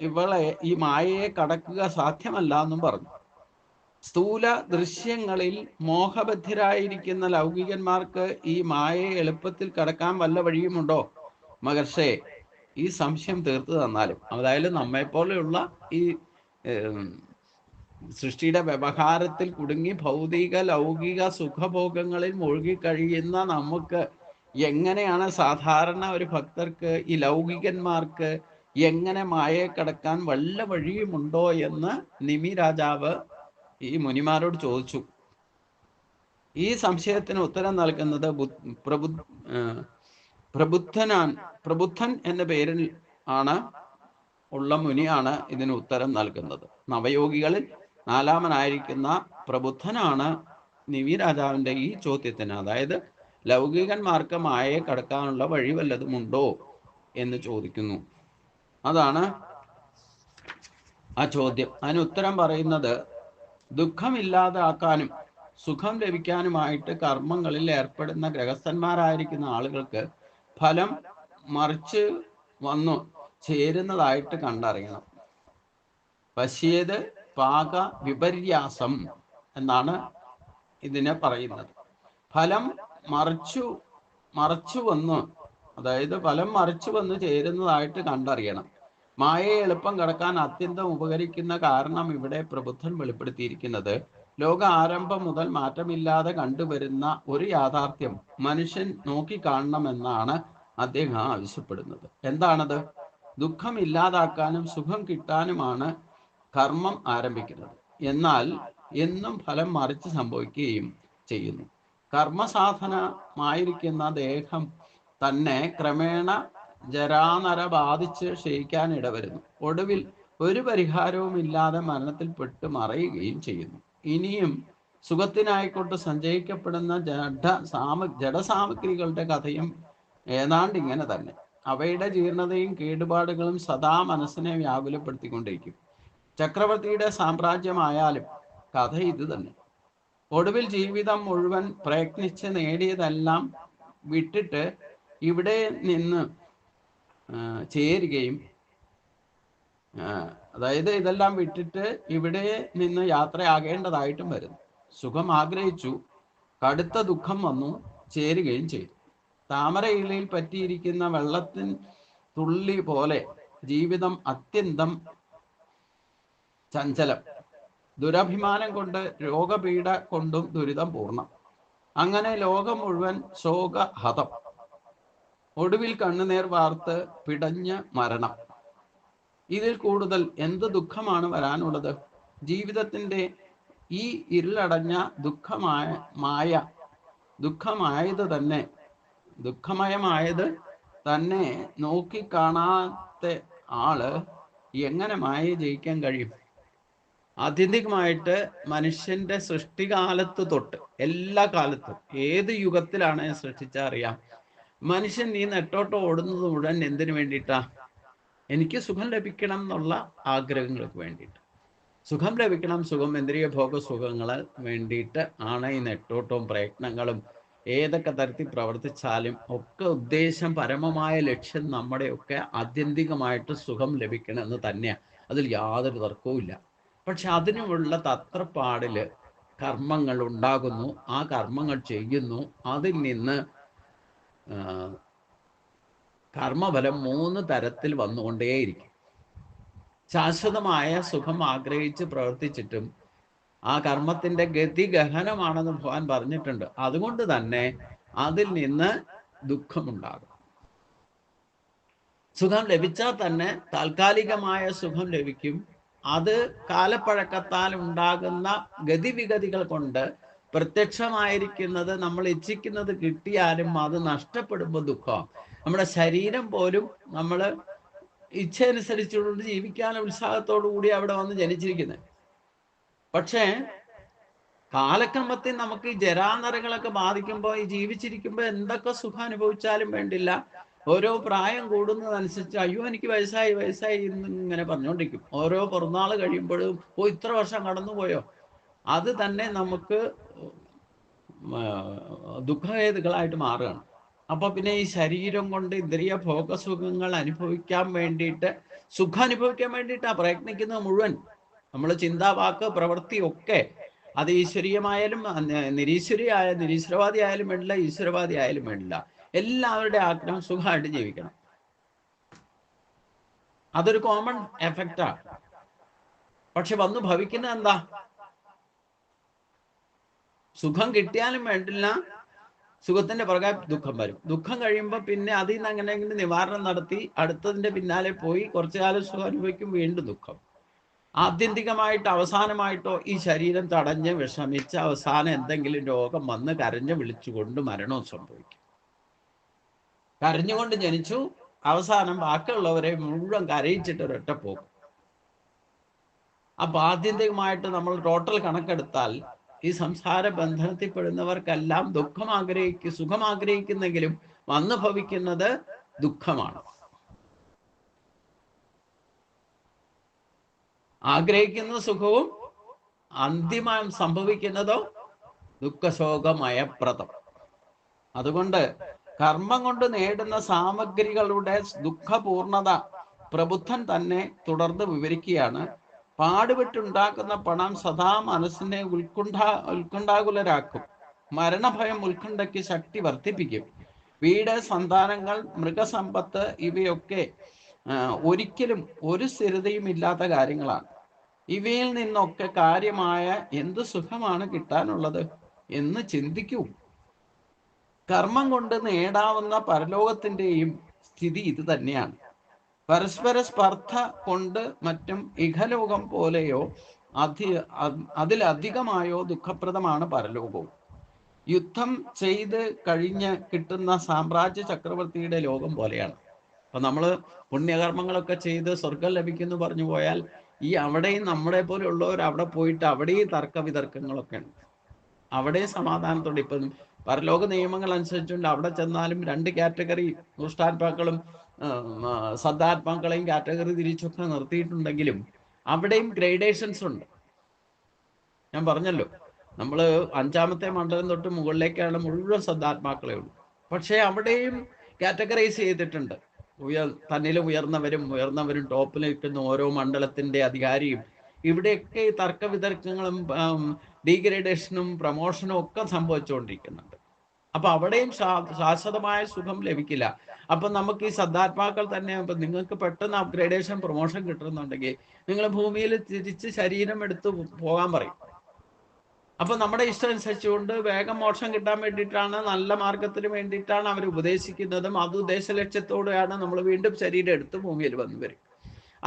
ഇവളെ ഈ മായയെ കടക്കുക സാധ്യമല്ല എന്നും പറഞ്ഞു. സ്ഥൂല ദൃശ്യങ്ങളിൽ മോഹബദ്ധിരായിരിക്കുന്ന ലൗകികന്മാർക്ക് ഈ മായയെ എളുപ്പത്തിൽ കടക്കാൻ വല്ല വഴിയുമുണ്ടോ? മഹർഷേ, ഈ സംശയം തീർത്തു തന്നാലും. അതായത് നമ്മെപ്പോലെയുള്ള ഈ സൃഷ്ടിയുടെ വ്യവഹാരത്തിൽ കുടുങ്ങി ഭൗതിക ലൗകിക സുഖഭോഗങ്ങളിൽ മുഴുകിക്കഴിയുന്ന നമുക്ക് എങ്ങനെയാണ് സാധാരണ ഒരു ഭക്തർക്ക്, ഈ ലൗകികന്മാർക്ക് എങ്ങനെ മായയെ കടക്കാൻ വല്ല വഴിയുമുണ്ടോ എന്ന് നിമി രാജാവ് ഈ മുനിമാരോട് ചോദിച്ചു. ഈ സംശയത്തിന് ഉത്തരം നൽകുന്നത് പ്രബുദ്ധൻ എന്ന പേരിൽ ഉള്ള മുനിയാണ് ഇതിന് ഉത്തരം നൽകുന്നത്. നവയോഗികളിൽ 4-മനായിരിക്കുന്ന പ്രബുദ്ധനാണ് നിമി രാജാവിന്റെ ഈ ചോദ്യത്തിന്, അതായത് ലൗകികന്മാർക്ക് മായയെ കടക്കാനുള്ള വഴി വല്ലതുമുണ്ടോ എന്ന് ചോദിക്കുന്നു. അതാണ് ആ ചോദ്യം. അതിന് ഉത്തരം പറയുന്നത്, ദുഃഖമില്ലാതാക്കാനും സുഖം ലഭിക്കാനുമായിട്ട് കർമ്മങ്ങളിൽ ഏർപ്പെടുന്ന ഗൃഹസ്ഥന്മാരായിരിക്കുന്ന ആളുകൾക്ക് ഫലം മറിച്ച് വന്നു ചേരുന്നതായിട്ട് കണ്ടറിയണം. പശ്യേത് പാക വിപര്യാസം എന്നാണ് ഇതിനെ പറയുന്നത്. ഫലം മറിച്ചു വന്ന്, അതായത് ഫലം മറിച്ചു വന്ന് ചേരുന്നതായിട്ട് കണ്ടറിയണം. മായയെ എളുപ്പം കടക്കാൻ അത്യന്തം ഉപകരിക്കുന്ന കാരണം ഇവിടെ പ്രബുദ്ധൻ വെളിപ്പെടുത്തിയിരിക്കുന്നത്, ലോക ആരംഭം മുതൽ മാറ്റമില്ലാതെ കണ്ടുവരുന്ന ഒരു യാഥാർത്ഥ്യം മനുഷ്യൻ നോക്കിക്കാണണമെന്നാണ് അദ്ദേഹം ആവശ്യപ്പെടുന്നത്. എന്താണത്? ദുഃഖം ഇല്ലാതാക്കാനും സുഖം കിട്ടാനുമാണ് കർമ്മം ആരംഭിക്കുന്നത്. എന്നാൽ എന്നും ഫലം മറിച്ച് സംഭവിക്കുകയും ചെയ്യുന്നു. കർമ്മസാധനമായിരിക്കുന്ന ദേഹം തന്നെ ക്രമേണ ജരാനര ബാധിച്ച് ക്ഷയിക്കാൻ ഇടവരുന്നു. ഒടുവിൽ ഒരു പരിഹാരവും ഇല്ലാതെ മരണത്തിൽപ്പെട്ട് മറയുകയും ചെയ്യുന്നു. ഇനിയും സുഖത്തിനായിക്കൊണ്ട് സഞ്ചയിക്കപ്പെടുന്ന ജഡസാമഗ്രികളുടെ കഥയും ഏതാണ്ട് ഇങ്ങനെ തന്നെ. അവയുടെ ജീർണതയും കേടുപാടുകളും സദാ മനസ്സിനെ വ്യാകുലപ്പെടുത്തിക്കൊണ്ടിരിക്കും. ചക്രവർത്തിയുടെ സാമ്രാജ്യമായാലും കഥ ഇത് തന്നെ. ഒടുവിൽ ജീവിതം മുഴുവൻ പ്രയത്നിച്ച് നേടിയതെല്ലാം വിട്ടിട്ട് ഇവിടെ നിന്ന് ചേരുകയും, അതായത് ഇതെല്ലാം വിട്ടിട്ട് ഇവിടെ നിന്ന് യാത്രയാകേണ്ടതായിട്ടും വരുന്നു. സുഖം ആഗ്രഹിച്ചു, കടുത്ത ദുഃഖം വന്നു ചേരുകയും ചെയ്തു. താമര ഇലയിൽ പറ്റിയിരിക്കുന്ന വെള്ളത്തിൻ തുള്ളി പോലെ ജീവിതം അത്യന്തം ചഞ്ചലം. ദുരഭിമാനം കൊണ്ട്, രോഗപീഠ കൊണ്ടും ദുരിതം പൂർണ്ണം. അങ്ങനെ ലോകം മുഴുവൻ ശോകഹതം. ഒടുവിൽ കണ്ണുനീർ വാർത്ത് പിടഞ്ഞ് മരണം. ഇതിൽ കൂടുതൽ എന്ത് ദുഃഖമാണ് വരാനുള്ളത്? ജീവിതത്തിന്റെ ഈ ഇരുളടഞ്ഞ ദുഃഖമയമായത് തന്നെ നോക്കിക്കാണാത്ത ആള് എങ്ങനെ മായയെ ജയിക്കാൻ കഴിയും? ആത്യന്തികമായിട്ട് മനുഷ്യന്റെ സൃഷ്ടികാലത്ത് തൊട്ട് എല്ലാ കാലത്തും, ഏത് യുഗത്തിലാണ് സൃഷ്ടിച്ചാൽ അറിയാം, മനുഷ്യൻ ഈ നെട്ടോട്ടം ഓടുന്നത് മുഴുവൻ എന്തിനു വേണ്ടിയിട്ടാ? എനിക്ക് സുഖം ലഭിക്കണം എന്നുള്ള ആഗ്രഹങ്ങൾക്ക് വേണ്ടിയിട്ട്. സുഖം ലഭിക്കണം, ഇന്ദ്രിയ ഭോഗ സുഖങ്ങൾ വേണ്ടിയിട്ട് ആണ് ഈ നെട്ടോട്ടവും പ്രയത്നങ്ങളും. ഏതൊക്കെ തരത്തിൽ പ്രവർത്തിച്ചാലും ഒക്കെ ഉദ്ദേശം, പരമമായ ലക്ഷ്യം നമ്മുടെയൊക്കെ ആത്യന്തികമായിട്ട് സുഖം ലഭിക്കണമെന്ന് തന്നെയാണ്. അതിൽ യാതൊരു തർക്കവുമില്ല. പക്ഷെ അതിനുമുള്ള തത്രപ്പാടില് കർമ്മങ്ങൾ ഉണ്ടാകുന്നു, ആ കർമ്മങ്ങൾ ചെയ്യുന്നു. അതിൽ നിന്ന് കർമ്മഫലം 3 തരത്തിൽ വന്നുകൊണ്ടേയിരിക്കും. ശാശ്വതമായ സുഖം ആഗ്രഹിച്ച് പ്രവർത്തിച്ചിട്ടും ആ കർമ്മത്തിന്റെ ഗതി ഗഹനമാണെന്ന് ഭഗവാൻ പറഞ്ഞിട്ടുണ്ട്. അതുകൊണ്ട് തന്നെ അതിൽ നിന്ന് ദുഃഖമുണ്ടാകും. സുഖം ലഭിച്ചാൽ തന്നെ താൽക്കാലികമായ സുഖം ലഭിക്കും. അത് കാലപ്പഴക്കത്താൽ ഉണ്ടാകുന്ന ഗതിവിഗതികൾ കൊണ്ട് പ്രത്യക്ഷമായിരിക്കുന്നത്, നമ്മൾ ഇച്ഛിക്കുന്നത് കിട്ടിയാലും അത് നഷ്ടപ്പെടുമ്പോൾ ദുഃഖം. നമ്മുടെ ശരീരം പോലും നമ്മൾ ഇച്ഛ അനുസരിച്ചുകൊണ്ട് ജീവിക്കാൻ ഉത്സാഹത്തോടു കൂടി അവിടെ വന്ന് ജനിച്ചിരിക്കുന്നത്. പക്ഷേ കാലക്രമത്തിൽ നമുക്ക് ഈ ജരാനരകളൊക്കെ ബാധിക്കുമ്പോൾ, ഈ ജീവിച്ചിരിക്കുമ്പോൾ എന്തൊക്കെ സുഖം അനുഭവിച്ചാലും വേണ്ടില്ല, ഓരോ പ്രായം കൂടുന്നതനുസരിച്ച് അയ്യോ എനിക്ക് വയസ്സായി വയസ്സായി ഇങ്ങനെ പറഞ്ഞുകൊണ്ടിരിക്കും. ഓരോ പിറന്നാൾ കഴിയുമ്പോഴും ഇത്ര വർഷം കടന്നുപോയോ. അത് തന്നെ നമുക്ക് ദുഃഖഹേതുക്കളായിട്ട് മാറുകയാണ്. അപ്പൊ പിന്നെ ഈ ശരീരം കൊണ്ട് ഇന്ദ്രിയ ഭോഗസുഖങ്ങൾ അനുഭവിക്കാൻ വേണ്ടിയിട്ട്, സുഖം അനുഭവിക്കാൻ വേണ്ടിയിട്ടാണ് പ്രയത്നിക്കുന്നത് മുഴുവൻ. നമ്മൾ ചിന്ത, വാക്ക്, പ്രവൃത്തി ഒക്കെ അത് ഈശ്വരീയമായാലും നിരീശ്വരവാദി ആയാലും വേണ്ടില്ല, ഈശ്വരവാദി ആയാലും വേണ്ടില്ല, എല്ലാവരുടെ ആഗ്രഹം സുഖമായിട്ട് ജീവിക്കണം. അതൊരു കോമൺ എഫക്റ്റാണ്. പക്ഷെ വന്ന് ഭവിക്കുന്നത് എന്താ? സുഖം കിട്ടിയാലും വേണ്ടില്ല, സുഖത്തിന്റെ പുറകെ ദുഃഖം വരും. ദുഃഖം കഴിയുമ്പോൾ പിന്നെ അതിൽ നിന്ന് എങ്ങനെയെങ്കിലും നിവാരണം നടത്തി അടുത്തതിന്റെ പിന്നാലെ പോയി കുറച്ചു കാലം സുഖം അനുഭവിക്കും, വീണ്ടും ദുഃഖം. ആത്യന്തികമായിട്ട് അവസാനമായിട്ടോ ഈ ശരീരം തടഞ്ഞ് വിഷമിച്ച് അവസാനം എന്തെങ്കിലും രോഗം വന്ന് കരഞ്ഞ് വിളിച്ചുകൊണ്ട് മരണവും സംഭവിക്കും. കരഞ്ഞുകൊണ്ട് ജനിച്ചു, അവസാനം ബാക്കിയുള്ളവരെ മുഴുവൻ കരയിച്ചിട്ട് ഒരൊറ്റ പോകും. അപ്പൊ ആത്യന്തികമായിട്ട് നമ്മൾ ടോട്ടൽ കണക്കെടുത്താൽ ഈ സംസാര ബന്ധനത്തിൽപ്പെടുന്നവർക്കെല്ലാം സുഖം ആഗ്രഹിക്കുന്നെങ്കിലും വന്നു ഭവിക്കുന്നത് ദുഃഖമാണ്. ആഗ്രഹിക്കുന്ന സുഖവും അന്തിമം സംഭവിക്കുന്നതോ ദുഃഖശോകമയപ്രദം. അതുകൊണ്ട് കർമ്മം കൊണ്ട് നേടുന്ന സാമഗ്രികളുടെ ദുഃഖപൂർണത പ്രബുദ്ധൻ തന്നെ തുടർന്ന് വിവരിക്കുകയാണ്. പാടുപെട്ടുണ്ടാക്കുന്ന പണം സദാ മനസ്സിനെ ഉത്കണ്ഠാകുലരാക്കും. മരണഭയം ഉത്കണ്ഠയ്ക്ക് ശക്തി വർദ്ധിപ്പിക്കും. വീട്, സന്താനങ്ങൾ, മൃഗസമ്പത്ത് ഇവയൊക്കെ ഒരിക്കലും ഒരു സ്ഥിരതയും ഇല്ലാത്ത കാര്യങ്ങളാണ്. ഇവയിൽ നിന്നൊക്കെ കാര്യമായ എന്ത് സുഖമാണ് കിട്ടാനുള്ളത് എന്ന് ചിന്തിക്കൂ. കർമ്മം കൊണ്ട് നേടാവുന്ന പരലോകത്തിൻ്റെയും സ്ഥിതി ഇത് തന്നെയാണ്. പരസ്പര സ്പർദ്ധ കൊണ്ട് മറ്റും ഇഹലോകം പോലെയോ അതിലധികമായോ ദുഃഖപ്രദമാണ് പരലോകവും. യുദ്ധം ചെയ്ത് കഴിഞ്ഞ് കിട്ടുന്ന സാമ്രാജ്യ ചക്രവർത്തിയുടെ ലോകം പോലെയാണ്. അപ്പൊ നമ്മൾ പുണ്യകർമ്മങ്ങളൊക്കെ ചെയ്ത് സ്വർഗം ലഭിക്കുന്നു പറഞ്ഞു പോയാൽ അവിടെയും നമ്മളെ പോലെയുള്ളവർ അവിടെ പോയിട്ട് അവിടെയും തർക്കവിതർക്കങ്ങളൊക്കെ ഉണ്ട്. അവിടെ സമാധാനത്തോടെ ഇപ്പം പരലോക നിയമങ്ങൾ അനുസരിച്ചുകൊണ്ട് അവിടെ ചെന്നാലും 2 കാറ്റഗറി ദുഷ്ടാത്മാക്കളും സദ്ധാത്മാക്കളെയും കാറ്റഗറി തിരിച്ചൊക്കെ നിർത്തിയിട്ടുണ്ടെങ്കിലും അവിടെയും ഗ്രേഡേഷൻസ് ഉണ്ട്. ഞാൻ പറഞ്ഞല്ലോ, നമ്മൾ 5ാമത്തെ മണ്ഡലം തൊട്ട് മുകളിലേക്കാണ് മുഴുവൻ സദ്ധാത്മാക്കളെ ഉള്ളൂ. പക്ഷെ അവിടെയും കാറ്റഗറൈസ് ചെയ്തിട്ടുണ്ട്. തന്നിലും ഉയർന്നവരും ടോപ്പിൽ നിൽക്കുന്ന ഓരോ മണ്ഡലത്തിന്റെ അധികാരിയും. ഇവിടെയൊക്കെ ഈ തർക്കവിതർക്കങ്ങളും ഡീഗ്രേഡേഷനും പ്രമോഷനും ഒക്കെ സംഭവിച്ചുകൊണ്ടിരിക്കുന്നുണ്ട്. അപ്പൊ അവിടെയും ശാശ്വതമായ സുഖം ലഭിക്കില്ല. അപ്പൊ നമുക്ക് ഈ സദ്ധാത്മാക്കൾ തന്നെ നിങ്ങൾക്ക് പെട്ടെന്ന് അപ്ഗ്രേഡേഷൻ, പ്രൊമോഷൻ കിട്ടുന്നുണ്ടെങ്കിൽ നിങ്ങൾ ഭൂമിയിൽ തിരിച്ച് ശരീരം എടുത്ത് പോകാൻ പറയും. അപ്പൊ നമ്മുടെ ഇഷ്ടം അനുസരിച്ചുകൊണ്ട് വേഗം മോക്ഷം കിട്ടാൻ വേണ്ടിയിട്ടാണ്, നല്ല മാർഗത്തിന് വേണ്ടിയിട്ടാണ് അവർ ഉപദേശിക്കുന്നതും. അത് ഉദ്ദേശ ലക്ഷ്യത്തോടെയാണ് നമ്മൾ വീണ്ടും ശരീരം എടുത്ത് ഭൂമിയിൽ വരും.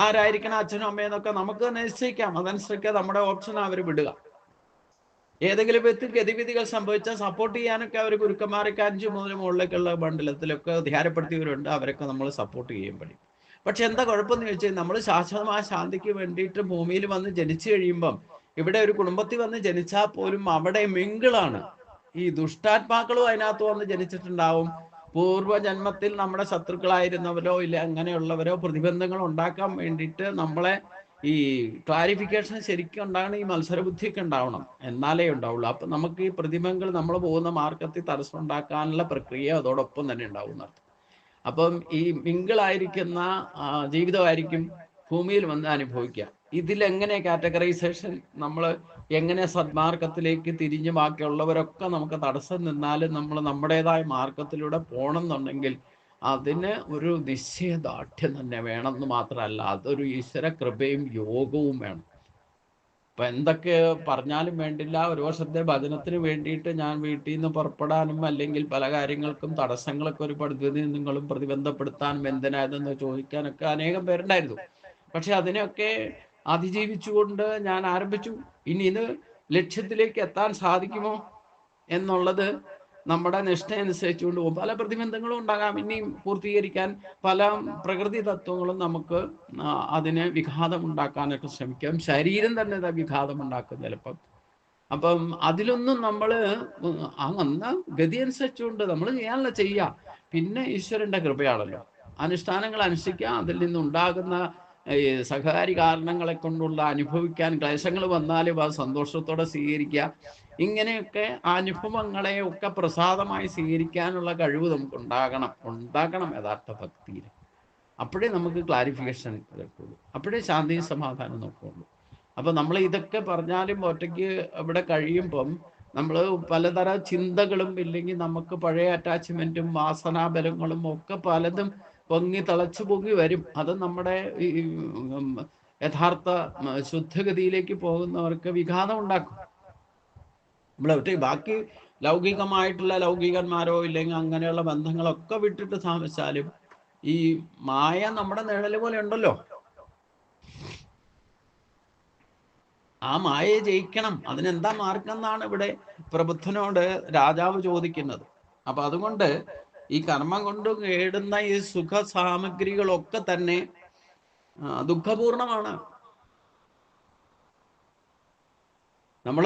ആരായിരിക്കണം അച്ഛനും അമ്മയെന്നൊക്കെ നമുക്ക് നിശ്ചയിക്കാം. അതനുസരിച്ച് നമ്മുടെ ഓപ്ഷൻ അവർ വിടുക. ഏതെങ്കിലും ഗതിവിധികൾ സംഭവിച്ചാൽ സപ്പോർട്ട് ചെയ്യാനൊക്കെ അവർ ഗുരുക്കന്മാരൊക്കെ 5 മുതൽ മുകളിലേക്കുള്ള മണ്ഡലത്തിലൊക്കെ ധ്യാനപ്പെടുത്തിയവരുണ്ട്. അവരൊക്കെ നമ്മൾ സപ്പോർട്ട് ചെയ്യാൻ പഠിക്കും. പക്ഷെ എന്താ കുഴപ്പമെന്ന് ചോദിച്ചാൽ, നമ്മൾ ശാശ്വതമായ ശാന്തിക്ക് വേണ്ടിയിട്ട് ഭൂമിയിൽ വന്ന് ജനിച്ചു കഴിയുമ്പം ഇവിടെ ഒരു കുടുംബത്തിൽ വന്ന് ജനിച്ചാൽ പോലും അവിടെ മിങ്കിളാണ്. ഈ ദുഷ്ടാത്മാക്കളും അതിനകത്ത് വന്ന് ജനിച്ചിട്ടുണ്ടാവും. പൂർവ്വജന്മത്തിൽ നമ്മുടെ ശത്രുക്കളായിരുന്നവരോ ഇല്ല അങ്ങനെയുള്ളവരോ പ്രതിബന്ധങ്ങൾ ഉണ്ടാക്കാൻ വേണ്ടിയിട്ട് നമ്മളെ ഈ ക്ലാരിഫിക്കേഷൻ ശരിക്കും ഉണ്ടാകണം. ഈ മത്സരബുദ്ധിയൊക്കെ ഉണ്ടാവണം, എന്നാലേ ഉണ്ടാവുള്ളൂ. അപ്പൊ നമുക്ക് ഈ പ്രതിബന്ധങ്ങൾ നമ്മൾ പോകുന്ന മാർഗത്തിൽ തടസ്സം ഉണ്ടാക്കാനുള്ള പ്രക്രിയ അതോടൊപ്പം തന്നെ ഉണ്ടാവും. അപ്പം ഈ മിങ്കിളായിരിക്കുന്ന ജീവിതമായിരിക്കും ഭൂമിയിൽ വന്ന് അനുഭവിക്കുക. ഇതിലെങ്ങനെ കാറ്റഗറൈസേഷൻ, നമ്മൾ എങ്ങനെ സന്മാർഗത്തിലേക്ക് തിരിഞ്ഞ് ബാക്കിയുള്ളവരൊക്കെ നമുക്ക് തടസ്സം നിന്നാലും നമ്മൾ നമ്മുടേതായ മാർഗത്തിലൂടെ പോകണം എന്നുണ്ടെങ്കിൽ അതിന് ഒരു നിശ്ചയദാർഢ്യം തന്നെ വേണമെന്ന് മാത്രമല്ല, അതൊരു ഈശ്വര കൃപയും യോഗവും വേണം. ഇപ്പൊ എന്തൊക്കെ പറഞ്ഞാലും വേണ്ടില്ല, ഒരു വർഷത്തെ ഭജനത്തിന് വേണ്ടിയിട്ട് ഞാൻ വീട്ടിൽ നിന്ന് പുറപ്പെടാനും അല്ലെങ്കിൽ പല കാര്യങ്ങൾക്കും തടസ്സങ്ങളൊക്കെ ഒരു പ്രതിനിധികളും പ്രതിബന്ധപ്പെടുത്താനും എന്തിനായതെന്ന് ചോദിക്കാനൊക്കെ അനേകം പേരുണ്ടായിരുന്നു. പക്ഷെ അതിനെയൊക്കെ അതിജീവിച്ചുകൊണ്ട് ഞാൻ ആരംഭിച്ചു. ഇനി ഇത് ലക്ഷ്യത്തിലേക്ക് എത്താൻ സാധിക്കുമോ എന്നുള്ളത് നമ്മുടെ നിഷ്ഠ അനുസരിച്ചുകൊണ്ട് പല പ്രതിബന്ധങ്ങളും ഉണ്ടാകാം. ഇനിയും പൂർത്തീകരിക്കാൻ പല പ്രകൃതി തത്വങ്ങളും നമുക്ക് അതിന് വിഘാതം ഉണ്ടാക്കാനൊക്കെ ശ്രമിക്കാം. ശരീരം തന്നെ വിഘാതം ഉണ്ടാക്കും ചിലപ്പം. അപ്പം അതിലൊന്നും നമ്മൾ അന്ന് ഗതി അനുസരിച്ചുകൊണ്ട് നമ്മൾ ചെയ്യാനുള്ള ചെയ്യാം. പിന്നെ ഈശ്വരന്റെ കൃപയാണല്ലോ. അനുഷ്ഠാനങ്ങൾ അനുഷ്ഠിക്കുക, അതിൽ നിന്നുണ്ടാകുന്ന സഹകാരി കാരണങ്ങളെ കൊണ്ടുള്ള അനുഭവിക്കാൻ ക്ലേശങ്ങൾ വന്നാലും അത് സന്തോഷത്തോടെ സ്വീകരിക്കുക. ഇങ്ങനെയൊക്കെ അനുഭവങ്ങളെ ഒക്കെ പ്രസാദമായി സ്വീകരിക്കാനുള്ള കഴിവ് നമുക്ക് ഉണ്ടാകണം യഥാർത്ഥ ഭക്തിയിൽ. അപ്പോഴേ നമുക്ക് ക്ലാരിഫിക്കേഷൻ കിട്ടുള്ളൂ, അപ്പോഴേ ശാന്തിയും സമാധാനം നോക്കുള്ളൂ. അപ്പൊ നമ്മൾ ഇതൊക്കെ പറഞ്ഞാലും ഒറ്റയ്ക്ക് ഇവിടെ കഴിയുമ്പം നമ്മൾ പലതര ചിന്തകളും ഇല്ലെങ്കിൽ നമുക്ക് പഴയ അറ്റാച്ച്മെന്റും വാസനാബലങ്ങളും ഒക്കെ പലതും തിളച്ചു പൊങ്ങി വരും. അത് നമ്മുടെ ഈ യഥാർത്ഥ ശുദ്ധഗതിയിലേക്ക് പോകുന്നവർക്ക് വിഘാതം ഉണ്ടാക്കും. നമ്മളെ ബാക്കി ലൗകികമായിട്ടുള്ള ലൗകികന്മാരോ ഇല്ലെങ്കിൽ അങ്ങനെയുള്ള ബന്ധങ്ങളൊക്കെ വിട്ടിട്ട് താമസിച്ചാലും ഈ മായ നമ്മുടെ നിഴല് പോലെ ഉണ്ടല്ലോ. ആ മായയെ ജയിക്കണം. അതിനെന്താ മാർഗം എന്നാണ് ഇവിടെ പ്രബുദ്ധനോട് രാജാവ് ചോദിക്കുന്നത്. അപ്പൊ അതുകൊണ്ട് ഈ കർമ്മം കൊണ്ട് നേടുന്ന ഈ സുഖ സാമഗ്രികളൊക്കെ തന്നെ ദുഃഖപൂർണമാണ്. നമ്മൾ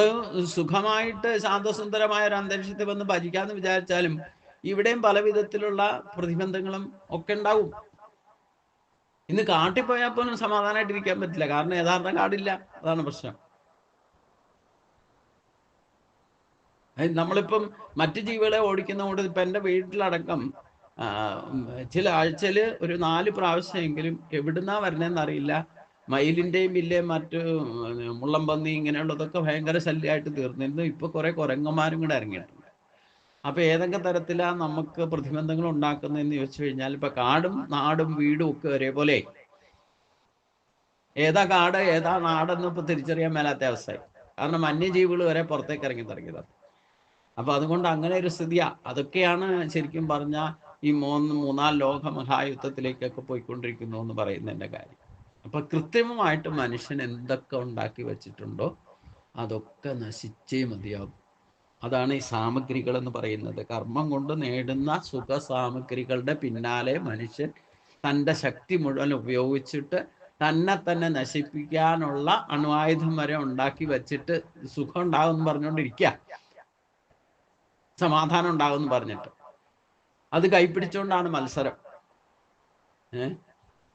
സുഖമായിട്ട് ശാന്തസുന്ദരമായ ഒരു അന്തരീക്ഷത്തിൽ വന്ന് ഭജിക്കാന്ന് വിചാരിച്ചാലും ഇവിടെയും പല വിധത്തിലുള്ള പ്രതിബന്ധങ്ങളും ഒക്കെ ഉണ്ടാവും. ഇന്ന് കാട്ടിൽ പോയാൽ പോലും സമാധാനമായിട്ടിരിക്കാൻ പറ്റില്ല, കാരണം യഥാർത്ഥ കാടില്ല. അതാണ് പ്രശ്നം. നമ്മളിപ്പം മറ്റു ജീവികളെ ഓടിക്കുന്നതുകൊണ്ട് ഇപ്പം എൻ്റെ വീട്ടിലടക്കം ചില ആഴ്ചയിൽ ഒരു 4 പ്രാവശ്യമെങ്കിലും എവിടുന്നാ വരണേന്ന് അറിയില്ല, മയിലിൻ്റെയും ഇല്ലേ മറ്റു മുള്ളംപന്നി ഇങ്ങനെയുള്ളതൊക്കെ ഭയങ്കര ശല്യമായിട്ട് തീർന്നിരുന്നു. ഇപ്പൊ കുറെ കുരങ്ങന്മാരും കൂടെ ഇറങ്ങിയിട്ടുണ്ട്. അപ്പൊ ഏതൊക്കെ തരത്തിലാ നമുക്ക് പ്രതിബന്ധങ്ങൾ ഉണ്ടാക്കുന്നതെന്ന് ചോദിച്ചു കഴിഞ്ഞാൽ ഇപ്പൊ കാടും നാടും വീടും ഒക്കെ ഒരേപോലെ. ഏതാ കാട് ഏതാ നാടെന്ന് ഇപ്പൊ തിരിച്ചറിയാൻ മേലാത്ത അവസ്ഥയായി. കാരണം വന്യജീവികൾ വരെ പുറത്തേക്ക് ഇറങ്ങി തുടങ്ങിയതാണ്. അപ്പൊ അതുകൊണ്ട് അങ്ങനെ ഒരു സ്ഥിതിയാ. അതൊക്കെയാണ് ശരിക്കും പറഞ്ഞ ഈ മൂന്നാം ലോക മഹായുദ്ധത്തിലേക്കൊക്കെ പോയിക്കൊണ്ടിരിക്കുന്നു എന്ന് പറയുന്നതിന്റെ കാര്യം. അപ്പൊ കൃത്രിമമായിട്ട് മനുഷ്യൻ എന്തൊക്കെ ഉണ്ടാക്കി വെച്ചിട്ടുണ്ടോ അതൊക്കെ നശിച്ചേ മതിയാകും. അതാണ് ഈ സാമഗ്രികൾ എന്ന് പറയുന്നത്. കർമ്മം കൊണ്ട് നേടുന്ന സുഖ സാമഗ്രികളുടെ പിന്നാലെ മനുഷ്യൻ തൻ്റെ ശക്തി മുഴുവൻ ഉപയോഗിച്ചിട്ട് തന്നെ നശിപ്പിക്കാനുള്ള അണുവായുധം വരെ ഉണ്ടാക്കി വെച്ചിട്ട് സുഖം ഉണ്ടാകും എന്ന് പറഞ്ഞുകൊണ്ടിരിക്കുക, സമാധാനം ഉണ്ടാകും എന്ന് പറഞ്ഞിട്ട്. അത് കൈപ്പിടിച്ചുകൊണ്ടാണ് മത്സരം.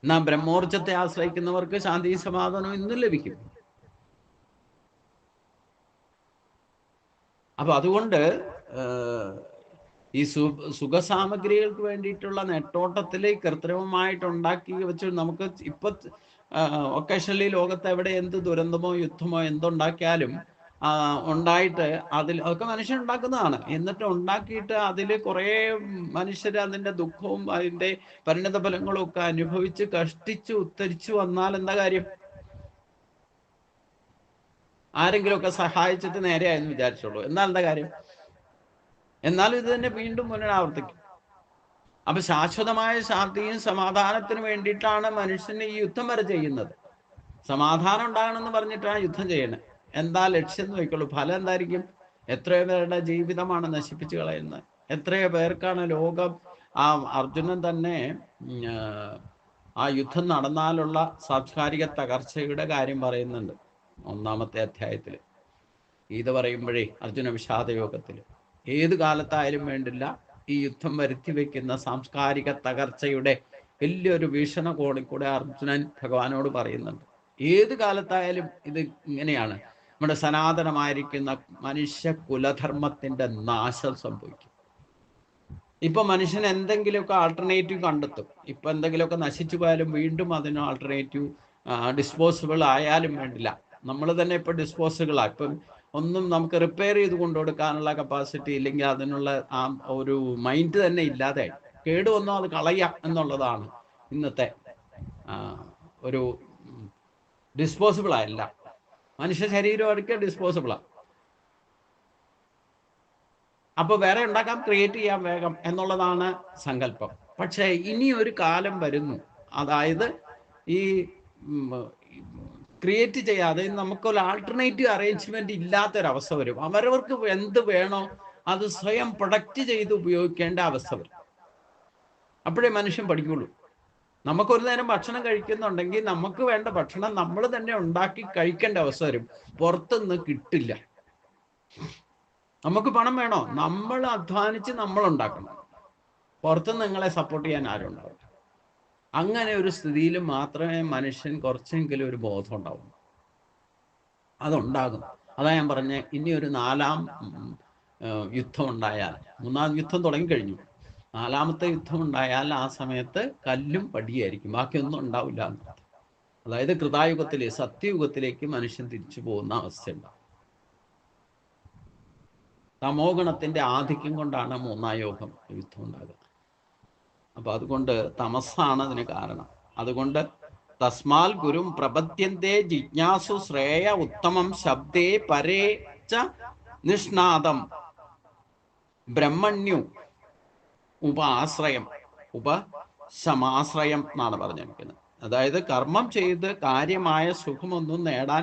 എന്നാ ബ്രഹ്മോർജത്തെ ആശ്രയിക്കുന്നവർക്ക് ശാന്തി സമാധാനം ഇന്നും ലഭിക്കും. അപ്പൊ അതുകൊണ്ട് ഈ സുഖസാമഗ്രികൾക്ക് വേണ്ടിയിട്ടുള്ള നെട്ടോട്ടത്തിൽ കൃത്രിമമായിട്ട് ഉണ്ടാക്കി വെച്ച് നമുക്ക് ഇപ്പൊ ഒക്കേഷണലി ലോകത്ത് എവിടെ എന്ത് ദുരന്തമോ യുദ്ധമോ എന്തുണ്ടാക്കിയാലും ഉണ്ടായിട്ട് അതൊക്കെ മനുഷ്യൻ ഉണ്ടാക്കുന്നതാണ്. എന്നിട്ട് ഉണ്ടാക്കിയിട്ട് അതിൽ കുറെ മനുഷ്യർ അതിന്റെ ദുഃഖവും അതിന്റെ പരിണത ഫലങ്ങളും ഒക്കെ അനുഭവിച്ച് കഷ്ടിച്ച് ഉത്തരിച്ചു വന്നാൽ എന്താ കാര്യം? ആരെങ്കിലുമൊക്കെ സഹായിച്ചിട്ട് നേരെയായെന്ന് വിചാരിച്ചോളൂ, എന്നാൽ എന്താ കാര്യം? എന്നാലും ഇത് തന്നെ വീണ്ടും പുനരാവർത്തിക്കും. അപ്പൊ ശാശ്വതമായ ശാന്തിയും സമാധാനത്തിന് വേണ്ടിയിട്ടാണ് മനുഷ്യന് ഈ യുദ്ധം വരെ ചെയ്യുന്നത്. സമാധാനം ഉണ്ടാകണമെന്ന് പറഞ്ഞിട്ടാണ് യുദ്ധം ചെയ്യണത്. എന്താ ലക്ഷ്യം എന്ന് നോക്കിക്കോളൂ. ഫലം എന്തായിരിക്കും? എത്രയോ പേരുടെ ജീവിതമാണ് നശിപ്പിച്ചു കളയുന്നത്. എത്രയോ പേർക്കാണ് ലോകം. ആ അർജുനൻ തന്നെ ആ യുദ്ധം നടന്നാലുള്ള സാംസ്കാരിക തകർച്ചയുടെ കാര്യം പറയുന്നുണ്ട് 1-ാമത്തെ അധ്യായത്തിൽ. ഗീത പറയുമ്പോഴേ അർജുന വിഷാദയോഗത്തിൽ ഏത് കാലത്തായാലും വേണ്ടില്ല ഈ യുദ്ധം വരുത്തി വെക്കുന്ന സാംസ്കാരിക തകർച്ചയുടെ വലിയൊരു വീക്ഷണകോണിൽ കൂടെ അർജുനൻ ഭഗവാനോട് പറയുന്നുണ്ട്. ഏത് കാലത്തായാലും ഇത് ഇങ്ങനെയാണ്. നമ്മുടെ സനാതനമായിരിക്കുന്ന മനുഷ്യ കുലധർമ്മത്തിന്റെ നാശം സംഭവിക്കും. ഇപ്പൊ മനുഷ്യൻ എന്തെങ്കിലുമൊക്കെ ആൾട്ടർനേറ്റീവ് കണ്ടെത്തും. ഇപ്പൊ എന്തെങ്കിലുമൊക്കെ നശിച്ചു പോയാലും വീണ്ടും അതിന് ആൾട്ടർനേറ്റീവ് ഡിസ്പോസിബിൾ ആയാലും വേണ്ടില്ല. നമ്മൾ തന്നെ ഇപ്പൊ ഡിസ്പോസിബിളാ. ഇപ്പം ഒന്നും നമുക്ക് റിപ്പയർ ചെയ്ത് കൊണ്ടുകൊടുക്കാനുള്ള കപ്പാസിറ്റി ഇല്ലെങ്കിൽ അതിനുള്ള ആ ഒരു മൈൻഡ് തന്നെ ഇല്ലാതെ കേടുവന്നോ അത് കളയാം എന്നുള്ളതാണ് ഇന്നത്തെ ഒരു ഡിസ്പോസിബിളാ. എല്ലാം മനുഷ്യ ശരീരം അടക്കം ഡിസ്പോസിബിളാ. അപ്പൊ വേറെ ഉണ്ടാക്കാം, ക്രിയേറ്റ് ചെയ്യാം വേഗം എന്നുള്ളതാണ് സങ്കല്പം. പക്ഷെ ഇനി ഒരു കാലം വരുന്നു, അതായത് ഈ ക്രിയേറ്റ് ചെയ്യാതെ നമുക്കൊരു ആൾട്ടർനേറ്റീവ് അറേഞ്ച്മെന്റ് ഇല്ലാത്തൊരവസ്ഥ വരും. അവരവർക്ക് എന്ത് വേണോ അത് സ്വയം പ്രൊഡക്റ്റ് ചെയ്ത് ഉപയോഗിക്കേണ്ട അവസ്ഥ വരും. അപ്പോഴേ മനുഷ്യൻ പഠിക്കുള്ളൂ. നമുക്കൊരു നേരം ഭക്ഷണം കഴിക്കുന്നുണ്ടെങ്കിൽ നമുക്ക് വേണ്ട ഭക്ഷണം നമ്മൾ തന്നെ ഉണ്ടാക്കി കഴിക്കേണ്ട അവസ്ഥ വരും. പുറത്തുനിന്ന് കിട്ടില്ല. നമുക്ക് പണം വേണോ? നമ്മൾ അധ്വാനിച്ച് നമ്മൾ ഉണ്ടാക്കണം. പുറത്തുനിന്ന് നിങ്ങളെ സപ്പോർട്ട് ചെയ്യാൻ ആരും ഉണ്ടാവില്ല. അങ്ങനെ ഒരു സ്ഥിതിയിൽ മാത്രമേ മനുഷ്യൻ കുറച്ചെങ്കിലും ഒരു ബോധം ഉണ്ടാവും. അതുണ്ടാകും. അതാ ഞാൻ പറഞ്ഞ, ഇനി ഒരു 4ാം യുദ്ധം ഉണ്ടായാൽ, 3ാം യുദ്ധം തുടങ്ങിക്കഴിഞ്ഞു, 4ാമത്തെ യുദ്ധം ഉണ്ടായാൽ ആ സമയത്ത് കല്ലും പടിയായിരിക്കും, ബാക്കിയൊന്നും ഉണ്ടാവില്ല എന്നർത്ഥം. അതായത് കൃതായുഗത്തിലെ സത്യയുഗത്തിലേക്ക് മനുഷ്യൻ തിരിച്ചു പോകുന്ന അവസ്ഥയുണ്ടാവും. തമോഗണത്തിന്റെ ആധിക്യം കൊണ്ടാണ് 3ാം യുദ്ധം ഉണ്ടാകുക. അപ്പൊ അതുകൊണ്ട് തമസ്സാണ് അതിന് കാരണം. അതുകൊണ്ട് തസ്മാൽ ഗുരും പ്രപദ്യന്തേ ജിജ്ഞാസു ശ്രേയ ഉത്തമം ശബ്ദേ പരേ ച നിഷ്ണാദം ബ്രഹ്മണ്യു ഉപശമാശ്രയം എന്നാണ് പറഞ്ഞിരിക്കുന്നത്. അതായത് കർമ്മം ചെയ്ത് കാര്യമായ സുഖമൊന്നും നേടാൻ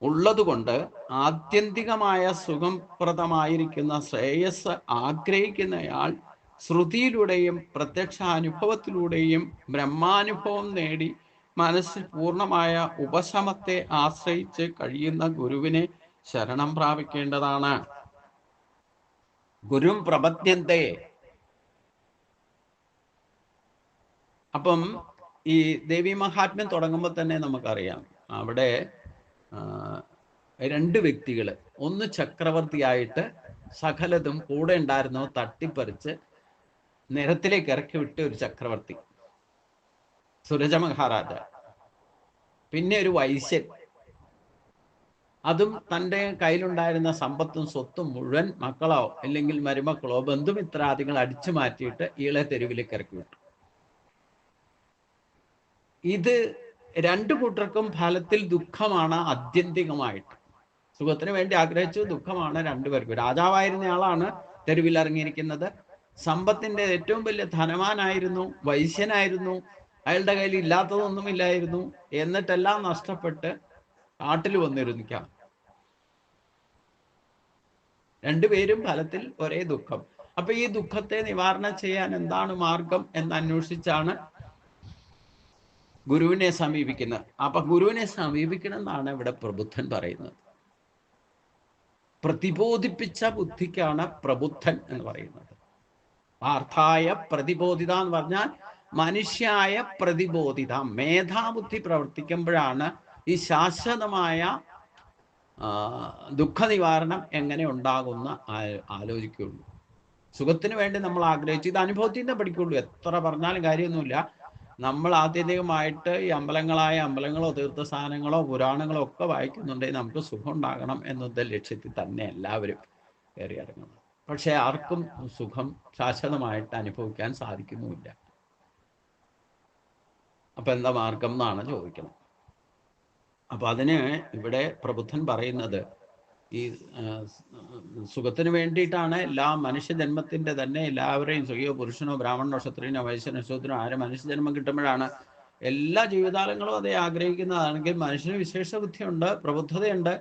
ഉള്ളതുകൊണ്ട് ആത്യന്തികമായ സുഖപ്രദമായിരിക്കുന്ന ശ്രേയസ് ആഗ്രഹിക്കുന്നയാൾ ശ്രുതിയിലൂടെയും പ്രത്യക്ഷാനുഭവത്തിലൂടെയും ബ്രഹ്മാനുഭവം നേടി മനസ്സിൽ പൂർണ്ണമായ ഉപശമത്തെ ആശ്രയിച്ച് കഴിയുന്ന ഗുരുവിനെ ശരണം പ്രാപിക്കേണ്ടതാണ്. ഗുരും പ്രപദ്യന്തേ. അപ്പം ഈ ദേവി മഹാത്മ്യം തുടങ്ങുമ്പോൾ തന്നെ നമുക്കറിയാം, അവിടെ 2 വ്യക്തികൾ, ഒന്ന് ചക്രവർത്തിയായിട്ട് സകലതും കൂടെ ഉണ്ടായിരുന്നോ തട്ടിപ്പറിച്ച് നിരത്തിലേക്ക് ഇറക്കി വിട്ട ഒരു ചക്രവർത്തി, സുരജ മഹാരാജ. പിന്നെ ഒരു വൈശ്യൻ, അതും തൻ്റെ കയ്യിലുണ്ടായിരുന്ന സമ്പത്തും സ്വത്തും മുഴുവൻ മക്കളോ അല്ലെങ്കിൽ മരുമക്കളോ ബന്ധുമിത്രാദികൾ അടിച്ചു മാറ്റിയിട്ട് ഈളെ തെരുവിലേക്ക് ഇറക്കി വിട്ടു. ഇത് 2 കൂട്ടർക്കും ഫലത്തിൽ ദുഃഖമാണ്. ആത്യന്തികമായിട്ട് സുഖത്തിന് വേണ്ടി ആഗ്രഹിച്ചു, ദുഃഖമാണ് 2 പേർക്കും. രാജാവായിരുന്ന ആളാണ് തെരുവിൽ ഇറങ്ങിയിരിക്കുന്നത്, സമ്പത്തിന്റെ ഏറ്റവും വലിയ ധനവാനായിരുന്നു, വൈശ്യനായിരുന്നു, അയാളുടെ കയ്യിൽ ഇല്ലാത്തതൊന്നുമില്ലായിരുന്നു, എന്നിട്ടെല്ലാം നഷ്ടപ്പെട്ട് കാട്ടിൽ വന്നിരുന്നിക്കാം. 2 പേരും ഫലത്തിൽ ഒരേ ദുഃഖം. അപ്പൊ ഈ ദുഃഖത്തെ നിവാരണം ചെയ്യാൻ എന്താണ് മാർഗം എന്ന് അന്വേഷിച്ചാണ് ഗുരുവിനെ സമീപിക്കുന്നത്. അപ്പൊ ഗുരുവിനെ സമീപിക്കണം എന്നാണ് ഇവിടെ പ്രബുദ്ധൻ പറയുന്നത്. പ്രതിബോധിപ്പിച്ച ബുദ്ധിക്കാണ് പ്രബുദ്ധൻ എന്ന് പറയുന്നത്. പാർത്ഥായ പ്രതിബോധിത എന്ന് പറഞ്ഞാൽ മനുഷ്യായ പ്രതിബോധിത, മേധാബുദ്ധി പ്രവർത്തിക്കുമ്പോഴാണ് ഈ ശാശ്വതമായ ദുഃഖ നിവാരണം എങ്ങനെ ഉണ്ടാകുന്ന ആലോചിക്കുള്ളൂ. സുഖത്തിന് വേണ്ടി നമ്മൾ ആഗ്രഹിച്ചു, ഇത് അനുഭവത്തിൽ നിന്ന് പഠിക്കുള്ളൂ. എത്ര പറഞ്ഞാലും കാര്യമൊന്നുമില്ല. നമ്മൾ ആത്യന്തികമായിട്ട് ഈ അമ്പലങ്ങളോ തീർത്ഥസ്ഥാനങ്ങളോ പുരാണങ്ങളോ ഒക്കെ വായിക്കുന്നുണ്ടെങ്കിൽ നമുക്ക് സുഖം ഉണ്ടാകണം എന്നത് ലക്ഷ്യത്തിൽ തന്നെ എല്ലാവരും കയറി ഇറങ്ങുന്നത്. പക്ഷെ ആർക്കും സുഖം ശാശ്വതമായിട്ട് അനുഭവിക്കാൻ സാധിക്കുന്നുമില്ല. അപ്പൊ എന്താ മാർഗം എന്നാണ് ചോദിക്കുന്നത്. അപ്പൊ അതിന് ഇവിടെ പ്രബുദ്ധൻ പറയുന്നത്, ഈ സുഖത്തിന് വേണ്ടിയിട്ടാണ് എല്ലാ മനുഷ്യജന്മത്തിന്റെ തന്നെ എല്ലാവരെയും, സ്ത്രീയോ പുരുഷനോ ബ്രാഹ്മണനോ ക്ഷത്രിയനോ വൈശ്യനോ ശൂദ്രനോ ആരും മനുഷ്യജന്മം കിട്ടുമ്പോഴാണ് എല്ലാ ജീവിതാലങ്ങളും അതേ ആഗ്രഹിക്കുന്നതാണെങ്കിൽ മനുഷ്യന് വിശേഷ ബുദ്ധിയുണ്ട്, പ്രബുദ്ധതയുണ്ട്.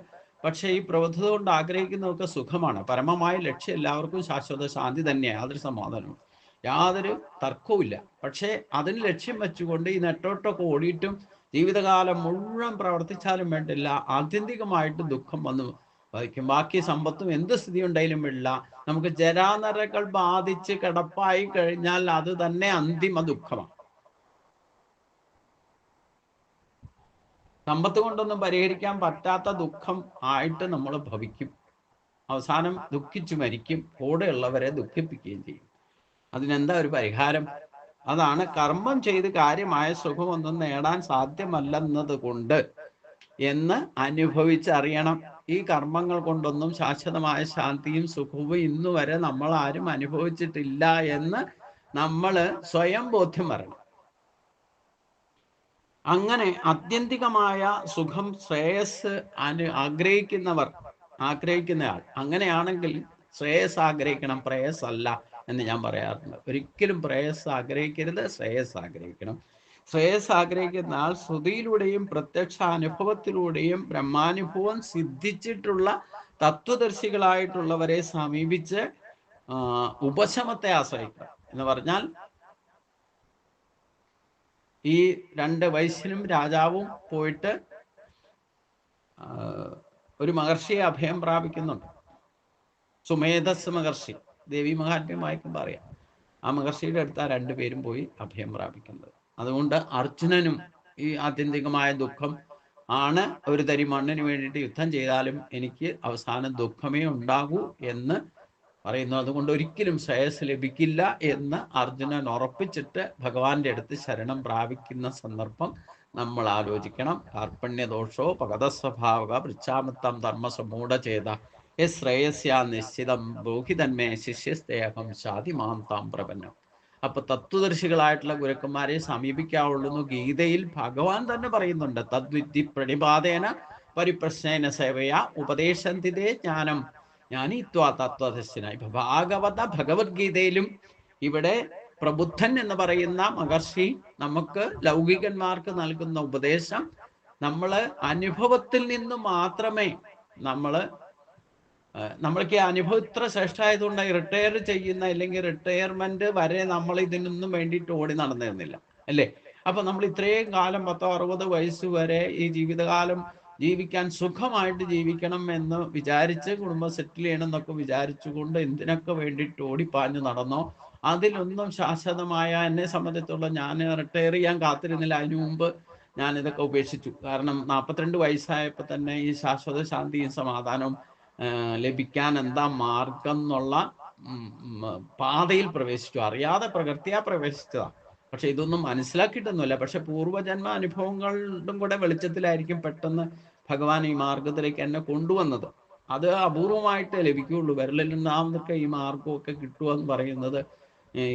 പക്ഷേ ഈ പ്രബുദ്ധത കൊണ്ട് ആഗ്രഹിക്കുന്നതൊക്കെ സുഖമാണ്. പരമമായ ലക്ഷ്യം എല്ലാവർക്കും ശാശ്വത ശാന്തി തന്നെയാണ്, യാതൊരു സമാധാനവും യാതൊരു തർക്കവുമില്ല. പക്ഷേ അതിന് ലക്ഷ്യം വെച്ചുകൊണ്ട് ഈ നെട്ടോട്ടൊക്കെ ഓടിയിട്ടും ജീവിതകാലം മുഴുവൻ പ്രവർത്തിച്ചാലും വേണ്ടില്ല, ആത്യന്തികമായിട്ട് ദുഃഖം വന്നു വഹിക്കും. ബാക്കി സമ്പത്തും എന്ത് സ്ഥിതി ഉണ്ടായാലും ഇല്ല, നമുക്ക് ജരാനരകൾ ബാധിച്ച് കിടപ്പായി കഴിഞ്ഞാൽ അത് തന്നെ അന്തിമ ദുഃഖമാണ്. സമ്പത്ത് കൊണ്ടൊന്നും പരിഹരിക്കാൻ പറ്റാത്ത ദുഃഖം ആയിട്ട് നമ്മൾ ഭവിക്കും. അവസാനം ദുഃഖിച്ചു മരിക്കും, കൂടെയുള്ളവരെ ദുഃഖിപ്പിക്കുകയും ചെയ്യും. അതിനെന്താ ഒരു പരിഹാരം? അതാണ് കർമ്മം ചെയ്ത് കാര്യമായ സുഖമൊന്നും നേടാൻ സാധ്യമല്ലെന്നത് കൊണ്ട് എന്ന് അനുഭവിച്ചറിയണം. ഈ കർമ്മങ്ങൾ കൊണ്ടൊന്നും ശാശ്വതമായ ശാന്തിയും സുഖവും ഇന്നുവരെ നമ്മൾ ആരും അനുഭവിച്ചിട്ടില്ല എന്ന് നമ്മൾ സ്വയം ബോധ്യം വരണം. അങ്ങനെ ആത്യന്തികമായ സുഖം, ശ്രേയസ് ആഗ്രഹിക്കുന്നയാൾ അങ്ങനെയാണെങ്കിൽ ശ്രേയസ് ആഗ്രഹിക്കണം, പ്രേയസ് അല്ല എന്ന് ഞാൻ പറയാറുണ്ട്. ഒരിക്കലും പ്രേയസ് ആഗ്രഹിക്കരുത്, ശ്രേയസ് ആഗ്രഹിക്കണം. ശ്രേയസ് ആഗ്രഹിക്കുന്ന ആൾ ശ്രുതിയിലൂടെയും പ്രത്യക്ഷ അനുഭവത്തിലൂടെയും ബ്രഹ്മാനുഭവം സിദ്ധിച്ചിട്ടുള്ള തത്വദർശികളായിട്ടുള്ളവരെ സമീപിച്ച് ഉപശമത്തെ ആശ്രയിക്കണം. എന്ന് പറഞ്ഞാൽ ഈ 2 വൈശ്യനും രാജാവും പോയിട്ട് ഒരു മഹർഷിയെ അഭയം പ്രാപിക്കുന്നുണ്ട്, സുമേധസ് മഹർഷി. ദേവി മഹാത്മ്യം വായിക്കുമ്പോൾ അറിയാം. ആ മഹർഷിയുടെ അടുത്ത് ആ രണ്ടുപേരും പോയി അഭയം പ്രാപിക്കുന്നത്. അതുകൊണ്ട് അർജുനനും ഈ ആത്യന്തികമായ ദുഃഖം ആണ്, ഒരു തരി മണ്ണിന് വേണ്ടിയിട്ട് യുദ്ധം ചെയ്താലും എനിക്ക് അവസാനം ദുഃഖമേ ഉണ്ടാകൂ എന്ന് പറയുന്നു. അതുകൊണ്ട് ഒരിക്കലും ശ്രേയസ് ലഭിക്കില്ല എന്ന് അർജുനൻ ഉറപ്പിച്ചിട്ട് ഭഗവാന്റെ അടുത്ത് ശരണം പ്രാപിക്കുന്ന സന്ദർഭം നമ്മൾ ആലോചിക്കണം. കാർപ്പണ്യദോഷോ പഗതസ്വഭാവക പൃച്ഛാമത്തം ധർമ്മസമൂഢചേത ശ്രേയസ്യാ നിശ്ചിതം ബ്രൂഹിതന്മേ ശിഷ്യസ്തേഹം ശാതിമാം താം പ്രപന്നം. അപ്പൊ തത്വദർശികളായിട്ടുള്ള ഗുരുക്കന്മാരെ സമീപിക്കാവുള്ളൂ ഗീതയിൽ ഭഗവാൻ തന്നെ പറയുന്നുണ്ട്. തദ്വിദ്ധി പ്രണിപാതേന പരിപ്രശ്നേന സേവയാ ഉപദേശന്തിതേ ജ്ഞാനം ജ്ഞാനിത്വാ തത്വദർശിന. ഇപ്പൊ ഭഗവത്ഗീതയിലും ഇവിടെ പ്രബുദ്ധൻ എന്ന് പറയുന്ന മഹർഷി നമുക്ക് ലൗകികന്മാർക്ക് നൽകുന്ന ഉപദേശം നമ്മള് അനുഭവത്തിൽ നിന്ന് മാത്രമേ നമ്മൾക്ക് അനുഭവം ഇത്ര ശ്രേഷ്ഠമായതുകൊണ്ട് റിട്ടയർ ചെയ്യുന്ന അല്ലെങ്കിൽ റിട്ടയർമെന്റ് വരെ നമ്മൾ ഇതിനൊന്നും വേണ്ടിയിട്ട് ഓടി നടന്നിരുന്നില്ല അല്ലേ. അപ്പൊ നമ്മൾ ഇത്രയും കാലം 10-60 വയസ്സ് വരെ ഈ ജീവിതകാലം ജീവിക്കാൻ സുഖമായിട്ട് ജീവിക്കണം എന്ന് വിചാരിച്ച് കുടുംബം സെറ്റിൽ ചെയ്യണം എന്നൊക്കെ വിചാരിച്ചുകൊണ്ട് എന്തിനൊക്കെ വേണ്ടിയിട്ട് ഓടിപ്പാഞ്ഞു നടന്നോ, അതിലൊന്നും ശാശ്വതമായ, എന്നെ സംബന്ധിച്ചുള്ള ഞാൻ റിട്ടയർ ചെയ്യാൻ കാത്തിരുന്നില്ല. അതിനു മുമ്പ് ഞാൻ ഇതൊക്കെ ഉപേക്ഷിച്ചു. കാരണം 42 വയസ്സായപ്പോൾ തന്നെ ഈ ശാശ്വത ശാന്തിയും സമാധാനവും ലഭിക്കാൻ എന്താ മാർഗം എന്നുള്ള പാതയിൽ പ്രവേശിച്ചു. അറിയാതെ പ്രകൃതിയാ പ്രവേശിച്ചതാ. പക്ഷെ ഇതൊന്നും മനസ്സിലാക്കിയിട്ടൊന്നുമില്ല. പക്ഷെ പൂർവ്വജന്മ അനുഭവങ്ങളും കൂടെ വെളിച്ചത്തിലായിരിക്കും പെട്ടെന്ന് ഭഗവാൻ ഈ മാർഗത്തിലേക്ക് എന്നെ കൊണ്ടുവന്നത്. അത് അപൂർവമായിട്ടേ ലഭിക്കുകയുള്ളൂ. വിരലിലുണ്ടാവുന്നൊക്കെ ഈ മാർഗമൊക്കെ കിട്ടുക എന്ന് പറയുന്നത്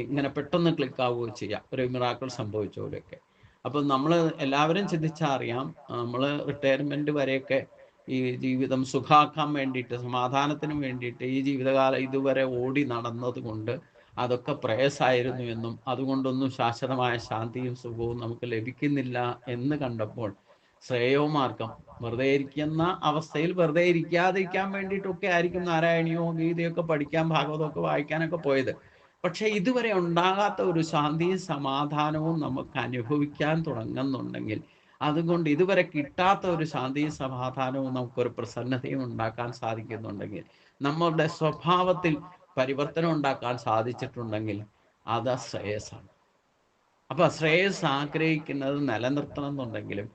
ഇങ്ങനെ പെട്ടെന്ന് ക്ലിക്ക് ആവുകയോ ചെയ്യാം, ഒരു മിറാക്കിൾ സംഭവിച്ച പോലെയൊക്കെ. അപ്പം നമ്മൾ എല്ലാവരും ചിന്തിച്ചാൽ അറിയാം, നമ്മൾ റിട്ടയർമെന്റ് വരെയൊക്കെ ഈ ജീവിതം സുഖാക്കാൻ വേണ്ടിയിട്ട്, സമാധാനത്തിന് വേണ്ടിയിട്ട് ഈ ജീവിതകാലം ഇതുവരെ ഓടി നടന്നത് കൊണ്ട് അതൊക്കെ പ്രയാസമായിരുന്നു എന്നും അതുകൊണ്ടൊന്നും ശാശ്വതമായ ശാന്തിയും സുഖവും നമുക്ക് ലഭിക്കുന്നില്ല എന്ന് കണ്ടപ്പോൾ ശ്രേയോ മാർഗം, വെറുതെ ഇരിക്കുന്ന അവസ്ഥയിൽ വെറുതെ ഇരിക്കാതിരിക്കാൻ വേണ്ടിയിട്ടൊക്കെ ആയിരിക്കും നാരായണിയോ ഗീതയൊക്കെ പഠിക്കാൻ, ഭാഗവതമൊക്കെ വായിക്കാനൊക്കെ പോയത്. പക്ഷെ ഇതുവരെ ഉണ്ടാകാത്ത ഒരു ശാന്തിയും സമാധാനവും നമുക്ക് അനുഭവിക്കാൻ തുടങ്ങുന്നുണ്ടെങ്കിൽ, അതുകൊണ്ട് ഇതുവരെ കിട്ടാത്ത ഒരു ശാന്തിയും സമാധാനവും നമുക്കൊരു പ്രസന്നതയും ഉണ്ടാക്കാൻ സാധിക്കുന്നുണ്ടെങ്കിൽ, നമ്മളുടെ സ്വഭാവത്തിൽ പരിവർത്തനം ഉണ്ടാക്കാൻ സാധിച്ചിട്ടുണ്ടെങ്കിൽ അത് ശ്രേയസ്സാണ്. അപ്പൊ ശ്രേയസ് ആഗ്രഹിക്കുന്നത് നിലനിർത്തണം എന്നുണ്ടെങ്കിലും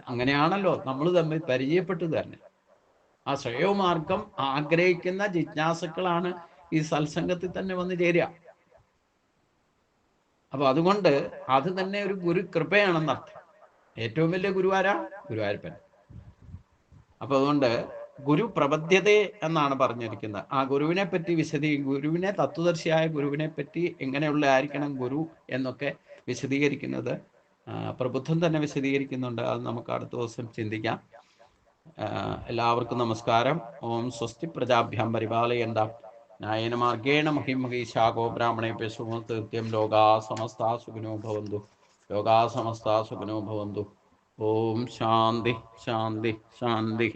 അങ്ങനെയാണല്ലോ നമ്മൾ തമ്മിൽ പരിചയപ്പെട്ടത് തന്നെ. ആ ശ്രേയോ മാർഗം ആഗ്രഹിക്കുന്ന ജിജ്ഞാസുക്കളാണ് ഈ സത്സംഗത്തിൽ തന്നെ വന്ന് ചേരുക. അപ്പൊ അതുകൊണ്ട് അത് തന്നെ ഒരു ഗുരു കൃപയാണെന്നർത്ഥം. ഏറ്റവും വലിയ ഗുരുവാരാ? ഗുരുവായൂരപ്പൻ. അപ്പൊ അതുകൊണ്ട് ഗുരു പ്രപദ്ധ്യത എന്നാണ് പറഞ്ഞിരിക്കുന്നത്. ആ ഗുരുവിനെ പറ്റി ഗുരുവിനെ, തത്വദർശിയായ ഗുരുവിനെ പറ്റി എങ്ങനെയുള്ള ആയിരിക്കണം ഗുരു എന്നൊക്കെ വിശദീകരിക്കുന്നത് പ്രബുദ്ധൻ തന്നെ വിശദീകരിക്കുന്നുണ്ട്. അത് നമുക്ക് അടുത്ത ദിവസം ചിന്തിക്കാം. എല്ലാവർക്കും നമസ്കാരം. ഓം സ്വസ്തി പ്രജാഭ്യാം പരിപാലയന്താം ന്യായേന മാർഗേണ മഹിമഹീശാകോ ബ്രാഹ്മണേഭ്യോ സുമതീർത്യം ലോകാ സമസ്താ സുഖിനോ ഭവന്തു. ലോകാ സമസ്താ സുഖിനോ ഭവന്തു. ഓം ശാന്തി ശാന്തി ശാന്തി.